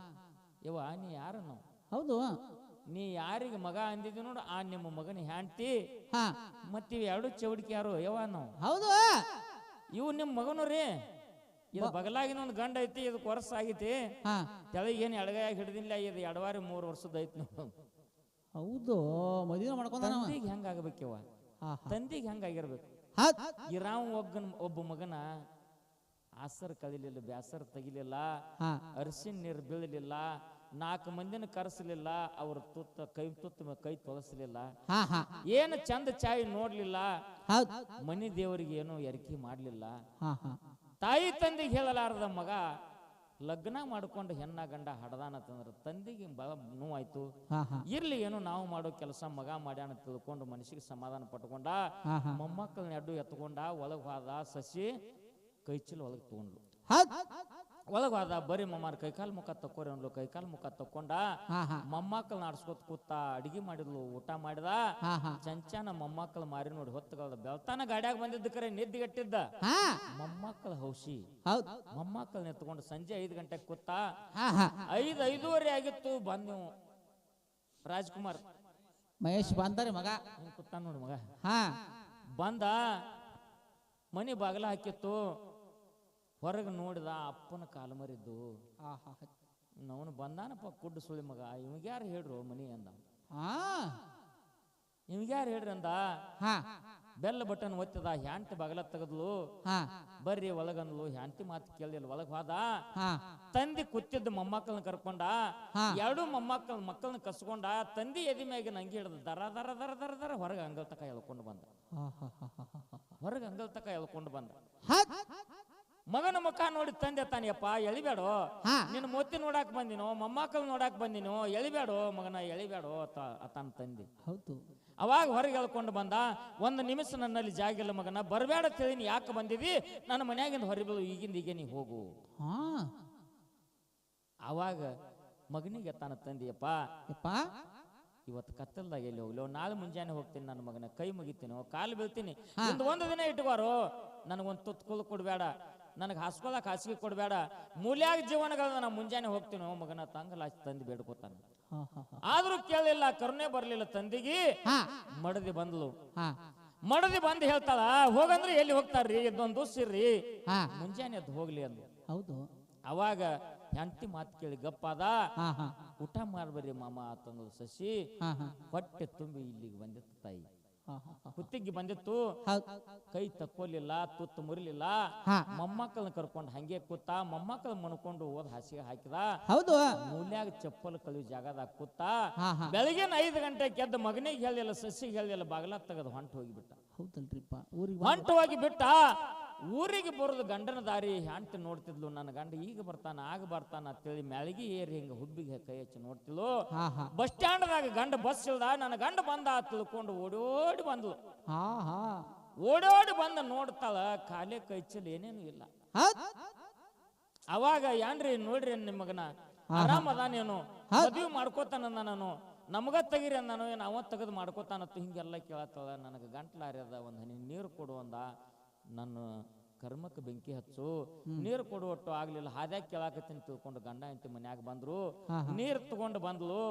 ಯವ್ವ ನೀ ಯಾರು ನಾವು. ಹೌದು, ನೀ ಯಾರಿಗೆ ಮಗ ಅಂದಿದ್ವಿ ನೋಡು, ಆ ನಿಮ್ಮ ಮಗನ ಹ್ಯಾಂಡ್ತಿ ಮತ್ತಿವ್ 2 ಚೌಡಿಕೆ ಯಾರು ಯವ್ವ ನಾವು. ಹೌದು, ಇವು ನಿಮ್ಮ ಮಗನು ರೀ. ಇದು ಬಗಲಾಗಿನ ಒಂದು ಗಂಡ ಐತಿ, ಇದಕ್ಕೆ ವರ್ಷ ಆಗೈತಿ. ತೆಳಗೇನು ಎಡಗೈಯಾಗ ಹಿಡ್ದಿಲ್ಲ, ಇದು 2.5-3 ವರ್ಷದ ಐತಿ ನಾವು. ಹೌದು, ಮದುವೆ ಮಾಡ್ಕೊಂಡ. ತಂದಿಗೆ ಹೆಂಗಾಗಬೇಕವ್ವ, ತಂದಿಗೆ ಹೆಂಗಾಗಿರ್ಬೇಕು. ಒಬ್ಬ ಮಗನ ಆಸರ್ ಕಳಿಲಿಲ್ಲ, ಬ್ಯಾಸರ್ ತೆಗಿಲಿಲ್ಲ, ಅರಿಶಿನ ನೀರು ಬೀಳಲಿಲ್ಲ, 4 ಮಂದಿನ ಕರೆಸಲಿಲ್ಲ, ಅವ್ರ ಕೈ ತೊಳಸಲಿಲ್ಲ, ಏನು ಚಂದ ಚಾಯ್ ನೋಡ್ಲಿಲ್ಲ, ಮನಿ ದೇವರಿಗೆ ಏನು ಎರಕಿ ಮಾಡ್ಲಿಲ್ಲ. ತಾಯಿ ತಂದಿಗೆ ಹೇಳಲಾರದ ಮಗ ಲಗ್ನ ಮಾಡ್ಕೊಂಡು ಹೆಣ್ಣ ಗಂಡ ಹಡದಾನಂದ್ರ ತಂದಿಗೆ ಬಹಳ ನೋವಾಯ್ತು. ಇರ್ಲಿ, ಏನು ನಾವು ಮಾಡೋ ಕೆಲಸ ಮಗ ಮಾಡ್ಯಾನ ತಿಳ್ಕೊಂಡು ಮನಸ್ಸಿಗೆ ಸಮಾಧಾನ ಪಟ್ಕೊಂಡ. ಮೊಮ್ಮಕ್ಕಳನ್ನ ಎತ್ಕೊಂಡ ಒಳಗ್ ಹೋದ. ಸಸಿ ಕೈಚಲ್ ಒಳಗ್ ತಗೊಂಡ್ಲು. ಒಳಗ್ ಹೋದ. ಬರೀ ಮಮ್ಮಾರ ಕೈಕಾಲ್ ಮುಖ ತಕ್ಕೋರಿ ಅಂದ್ಲು. ಕೈಕಾಲ್ ಮುಖ ತಕ್ಕೊಂಡ ಮೊಮ್ಮಕ್ಕಳನ್ನ ಆಡ್ಸ್ಕೊತ್ ಕೂತ. ಅಡಿಗೆ ಮಾಡಿದ್ಲು, ಊಟ ಮಾಡಿದ. ಚಂಚಾನ ಮೊಮ್ಮಕ್ಕಳ ಮಾರಿ ನೋಡಿ ಹೊತ್ತುಗಳದ. ಬೆಳ್ತಾನ ಗಾಡ್ಯಾಗ ಬಂದಿದ್ದ ಕರೆ ನಿದ್ದಿಗಟ್ಟಿದ್ದ. ಮೊಮ್ಮಕ್ಕಳ ಹೌಸಿ ಮೊಮ್ಮಕ್ಕಳನ್ನ ಎತ್ಕೊಂಡು ಸಂಜೆ 5 ಗಂಟೆಗೆ ಕೂತ. 5:30 ಆಗಿತ್ತು. ಬಂದ್ ರಾಜ್ಕುಮಾರ್ ಮಹೇಶ್ ಬಂದಾರೆ ಮಗ ಕೂತ ನೋಡಿ. ಮಗ ಬಂದ, ಮನಿ ಬಾಗಲ ಹಾಕಿತ್ತು. ಹೊರಗೆ ನೋಡಿದ, ಅಪ್ಪನ ಕಾಲು ಮರಿದ್ದು. ಅವನು ಬಂದಾನಪ್ಪ ಕುಡ್ಡು ಸುಳಿ ಮಗ. ಇವ್ಗ್ಯಾರು ಹೇಳ್ರು ಮನಿ ಅಂದ. ಇವ್ಗ್ಯಾರು ಹೇಳ್ರಿ ಅಂದ. ಬೆಲ್ಲ ಬಟನ್ ಒತ್ತಿದ. ಹ್ಯಾಂಟಿ ಬಾಗಲ ತೆಗದ್ಲು. ಬರ್ರಿ ಒಳಗಂದ್ಲು. ಹ್ಯಾಂಟಿ ಮಾತು ಕೇಳಿಲ್ಲ. ಒಳಗ್ ಹೋದ. ತಂದಿ ಕೂತಿದ್ದ ಮೊಮ್ಮಕ್ಕಳನ್ನ ಕರ್ಕೊಂಡ. 2 ಮಕ್ಕಳನ್ನ ಕಸ್ಕೊಂಡ. ತಂದಿ ಎದಿ ಮ್ಯಾಗಿನ ಅಂಗಿ ಹಿಡ್ದ ದರ ದರ ದರ ದರ ದರ ಹೊರಗೆ ಅಂಗಲ್ ತಕ ಎಳ್ಕೊಂಡು ಬಂದ. ಮಗನ ಮುಖ ನೋಡಿ ತಂದೆ ತಾನಿಯಪ್ಪ ಎಳಿಬೇಡೋ, ನಿನ್ನ ಮೊತ್ತಿ ನೋಡಾಕ್ ಬಂದಿನೋ, ಮೊಮ್ಮಕ್ಕಳು ನೋಡಾಕ್ ಬಂದಿನೋ, ಎಳಿಬೇಡೋ ಮಗನ ಎಳಿಬೇಡೋ ತನ್ನ ತಂದೆ. ಹೌದು. ಅವಾಗ ಹೊರಗೆ ಎಳ್ಕೊಂಡು ಬಂದ. 1 ನಿಮಿಷ ನನ್ನಲ್ಲಿ ಜಾಗಿಲ್ಲ ಮಗನ, ಬರಬೇಡ ತಿಳಿನಿ, ಯಾಕೆ ಬಂದಿದಿ, ನನ್ನ ಮನ್ಯಾಗಿಂದ ಹೊರಬೀಳು, ಈಗಿಂದ ನೀ ಹೋಗು. ಅವಾಗ ಮಗನಿಗೆ ತಾನ ತಂದೆಯಪ್ಪ, ಇವತ್ತು ಕತ್ತಲ್ದಾಗ ಎಲ್ಲಿ ಹೋಗ್ಲಿ, ನಾಳೆ ಮುಂಜಾನೆ ಹೋಗ್ತೀನಿ, ನನ್ನ ಮಗನ ಕೈ ಮುಗಿತೀನಿ, ಕಾಲು ಬೀಳ್ತೀನಿ, 1 ದಿನ ಇಟ್ಕೋರು, ನನಗೊಂದು ತುತ್ಕುಲ್ ಕೊಡ್ಬೇಡ, ನನಗೆ ಹಾಸ್ಕೊಳಕ್ ಹಾಸಿಗೆ ಕೊಡ್ಬೇಡ, ಮೂಲ್ಯಾಗ ಜೀವನಗಳನ್ನ ನಾ ಮುಂಜಾನೆ ಹೋಗ್ತೀನೋ ಮಗನ ತಂಗಲಾಚಿ ತಂದಿ ಬೇಡ್ಕೋತಾನ. ಆದ್ರೂ ಕೇಳಿಲ್ಲ, ಕರುಣೆ ಬರ್ಲಿಲ್ಲ ತಂದಿಗೆ. ಮಡದಿ ಬಂದ್ಲು. ಮಡದಿ ಬಂದು ಹೇಳ್ತಾಳ, ಹೋಗಂದ್ರೆ ಎಲ್ಲಿ ಹೋಗ್ತಾರ್ರಿ, ಇದೊಂದು ಸಿರ್ರಿ, ಮುಂಜಾನೆ ಎದ್ದು ಹೋಗ್ಲಿ ಅಂದ್ಲು. ಹೌದು. ಅವಾಗ ಹೆಂಡತಿ ಮಾತು ಕೇಳಿ ಗಪ್ಪಾದ. ಊಟ ಮಾಡ್ಬರ್ರಿ ಮಾಮ ಅಂತಂದ್ರು ಸಸಿ. ಹೊಟ್ಟೆ ತುಂಬಿ ಇಲ್ಲಿಗೆ ಬಂದಿತ್ತು ತಾಯಿ, ಕುತ್ತಿಗೆ ಬಂದಿತ್ತು. ಕೈ ತಕ್ಕೋಲಿಲ್ಲ, ತುತ್ತು ಮುರಿಲಿಲ್ಲ. ಮೊಮ್ಮಕ್ಕಳನ್ನ ಕರ್ಕೊಂಡು ಹಂಗೆ ಕೂತ. ಮೊಮ್ಮಕ್ಕಳ ಮನ್ಕೊಂಡು ಓದ್ ಹಾಸಿಗೆ ಹಾಕಿದ. ಹೌದು. ಮೂಲ್ಯಾಗ ಚಪ್ಪಲ್ ಕಳಿಯೋ ಜಾಗದಾಗ ಕೂತ. ಬೆಳಗಿನ 5 ಗಂಟೆಗೆ ಎದ್ದು ಮಗನಿಗೆ ಹೇಳಿಲ್ಲ, ಸಸಿಗೆ ಹೇಳಿಲ್ಲ, ಬಾಗಲ ತೆಗೆದು ಹೊಂಟು ಹೋಗಿಬಿಟ್ಟ. ಹೌದಲ್ರಿಪ್ಪ, ಹೊಂಟು ಹೋಗಿ ಬಿಟ್ಟ. ಊರಿಗೆ ಬರೋದು ಗಂಡನ ದಾರಿ ಹೆಂಡತಿ ನೋಡ್ತಿದ್ಲು. ನನ್ನ ಗಂಡ ಈಗ ಬರ್ತಾನ, ಆಗ ಬರ್ತಾನ ಅಂತೇಳಿ ಮ್ಯಾಳಿಗೆ ಏರಿ ಹಿಂಗ ಹುಬ್ಬಿಗೆ ಕೈ ಹಚ್ಚಿ ನೋಡ್ತಿದ್ಲು. ಬಸ್ ಸ್ಟ್ಯಾಂಡ್ದಾಗ ಗಂಡ ಬಸ್ ಇಲ್ದ, ನನ್ನ ಗಂಡ ಬಂದ ತಿಳ್ಕೊಂಡು ಓಡೋಡಿ ಬಂದ್ಲು. ಓಡೋಡಿ ಬಂದ ನೋಡ್ತಾಳ, ಖಾಲಿ ಕೈ ಚಲ್ ಏನೇನು ಇಲ್ಲ. ಅವಾಗ ಏನ್ರಿ ನೋಡ್ರಿ ನಿಮ್ಮ ಮಗನ ಆರಾಮ್ ಅದಾನೇನು, ಮದ್ವಿ ಮಾಡ್ಕೋತಾನ, ನಾನು ನಮಗ ತೆಗಿರಿ ಅಂದಾನು, ಏನು ಅವ ತೆಗೆದು ಮಾಡ್ಕೋತಾನತ್ತು, ಹಿಂಗೆಲ್ಲ ಕೇಳತ್ತಾಳ. ನನಗೆ ಗಂಟ್ಲಾರ್ಯದ, 1 ಹನಿ ನೀರು ಕೊಡು ಅಂದ. ನನ್ನ ಕರ್ಮಕ್ಕೆ ಬೆಂಕಿ ಹಚ್ಚು, ನೀರು ಕೊಡುವಟ್ಟು ಆಗ್ಲಿಲ್ಲ. ಹಾದ್ಯಾಗ ಕೇಳಾಕತ್ತೀನಿ ತಿಳ್ಕೊಂಡು ಗಂಡ ಹೆಂಡತಿ ಮನ್ಯಾಗ ಬಂದ್ರು. ನೀರು ತಗೊಂಡು ಬಂದ್ಲು.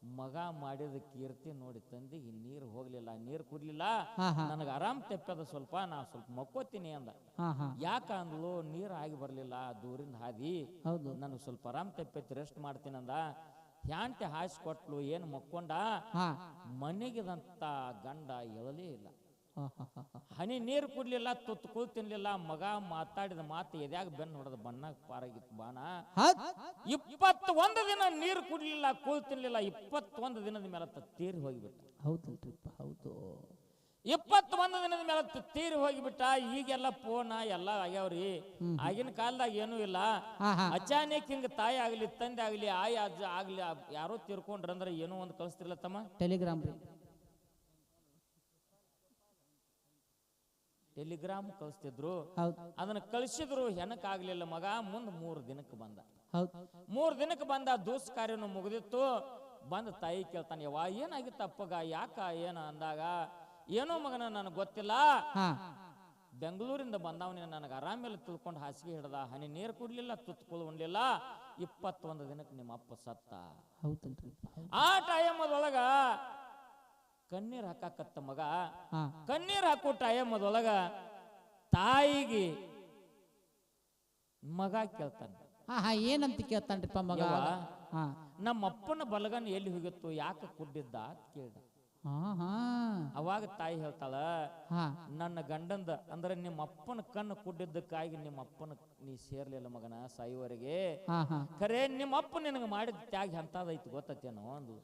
ಮಗ ಮಾಡಿದ ಕೀರ್ತಿ ನೋಡಿ ತಂದಿಗೆ ನೀರು ಹೋಗ್ಲಿಲ್ಲ, ನೀರು ಕುಡ್ಲಿಲ್ಲ, ಹಾ ಹಾ ನನಗೆ ಆರಾಮ್ ತೆಪ್ಪದ ಸ್ವಲ್ಪ, ನಾ ಸ್ವಲ್ಪ ಮಕ್ಕೋತೀನಿ ಅಂದ. ಹಾ ಹಾ ಯಾಕ ಅಂದ್ಲು, ನೀರು ಆಗಿ ಬರ್ಲಿಲ್ಲ ದೂರಿಂದ ಹಾದಿ, ಹೌದು ನನಗೆ ಸ್ವಲ್ಪ ಆರಾಮ್ ತೆಪ್ಪೈತಿ ರೆಸ್ಟ್ ಮಾಡ್ತೀನಿ ಅಂದ. ಹ್ಯಾಂತೆ ಹಾಸಿ ಕೊಟ್ಲು, ಏನು ಮಕ್ಕೊಂಡ. ಹಾ ಮನೆಗಿದಂತ ಗಂಡ ಎಳಲೇ ಇಲ್ಲ, ಹಾ ಹಾ ಹಾ ಹಾ ಹನಿ ನೀರು ಕುಡ್ಲಿಲ್ಲ, ತುತ್ತು ಕೂಳ್ ತಿನ್ಲಿಲ್ಲ. ಮಗ ಮಾತಾಡಿದ ಮಾತು ಎದ್ಯಾಗ ಬೆನ್ನು ಹೊಡೆದ ಬಣ್ಣಾಗ ಪಾರಾಗಿತ್ತು ಬಾಣ. 21 ದಿನ ನೀರು ಕುಡ್ಲಿಲ್ಲ, ಕೂಳ್ ತಿನ್ಲಿಲ್ಲ. 21 ದಿನದ ಮೇಲೆ ತೀರಿ ಹೋಗಿಬಿಟ್ಟ. ಹೌದಲ್ರಿಪ್ಪ, ಹೌದು. 21 ದಿನದ ಮೇಲೆ ತೀರಿ ಹೋಗಿಬಿಟ್ಟ. ಈಗೆಲ್ಲ ಫೋನ್ ಎಲ್ಲ ಆಗ್ಯಾವ್ರಿ. ಆಗಿನ ಕಾಲದಾಗ ಏನೂ ಇಲ್ಲ. ಅಚಾನಕ್ ಹಿಂಗ ತಾಯಿ ಆಗ್ಲಿ, ತಂದೆ ಆಗ್ಲಿ, ಆಯಿ ಅಜ್ಜ ಆಗ್ಲಿ, ಯಾರೋ ತೀರ್ಕೊಂಡ್ರಂದ್ರೆ ಏನೋ ಒಂದು ಕಳಿಸ್ತಿರ್ಲ ತಮ್ಮ. ಟೆಲಿಗ್ರಾಮ್ ರೀ, ಟೆಲಿಗ್ರಾಮ್ ಕಳಿಸ್ತಿದ್ರು. ಹೌದು ಅದನ್ನ ಕಳಿಸಿದ್ರು, ಹೆಣಕ್ ಆಗ್ಲಿಲ್ಲ. ಮಗ ಮುಂದ್ 3 ದಿನಕ್ಕೆ ಬಂದ. ಹೌದು 3 ದಿನಕ್ಕೆ ಬಂದ. ದೂಸ್ ಕಾರ್ಯನು ಮುಗಿದಿತ್ತು. ಬಂದ ತಾಯಿ ಕೇಳ್ತಾನೆ, ಯವ್ವ ಏನಾಗಿತ್ತು ಅಪ್ಪಗ, ಯಾಕ ಏನ ಅಂದಾಗ, ಏನೋ ಮಗನ ನನಗೆ ಗೊತ್ತಿಲ್ಲ, ಹಾ ಬೆಂಗಳೂರಿಂದ ಬಂದವನೇ, ನನಗೆ ಆರಾಮೆಲ್ಲ ತಿಳ್ಕೊಂಡು ಹಾಸಿಗೆ ಹಿಡ್ದ, ಹನಿ ನೀರು ಕುಡ್ಲಿಲ್ಲ, ತುತ್ತುಗಳು ಉಣ್ಲಿಲ್ಲ. 21 ದಿನಕ್ಕೆ ನಿಮ್ಮ ಅಪ್ಪ ಸತ್ತ. ಹೌದಲ್ರಿ. ಆ ಟೈಮದೊಳಗ ಕಣ್ಣೀರ್ ಹಾಕಾಕತ್ತ ಮಗ. ಕಣ್ಣೀರ್ ಹಾಕೋ ಟೈಮದೊಳಗ ತಾಯಿಗೆ ಮಗ ಕೇಳ್ತಾನೆ, ಹಾ ಹಾ ಏನಂತ ಕೇಳ್ತಾನ್ರಿಪ್ಪ ಮಗ. ನಮ್ಮ ಅಪ್ಪನ ಬಲಗನ್ ಎಲ್ಲಿ ಹೋಗಿತ್ತು, ಯಾಕೆ ಕುಡ್ಡಿದ್ದ ಅಂತ ಕೇಳ್ದ. ಅವಾಗ ತಾಯಿ ಹೇಳ್ತಾಳ, ನನ್ನ ಗಂಡಂದ ಅಂದ್ರೆ ನಿಮ್ಮ ಅಪ್ಪನ ಕಣ್ಣು ಕುಡ್ಡಿದ್ದಕ್ಕಾಗಿ ನಿಮ್ಮ ಅಪ್ಪನ ನೀ ಸೇರ್ಲಿಲ್ಲ ಮಗನ ಸಾಯುವರೆಗೆ. ಖರೆ ನಿಮ್ಮ ಅಪ್ಪ ನಿನಗೆ ಮಾಡಿದ ತ್ಯಾಗ ಎಂತದೈತಿ ಗೊತ್ತೇನೋ ಅಂದು.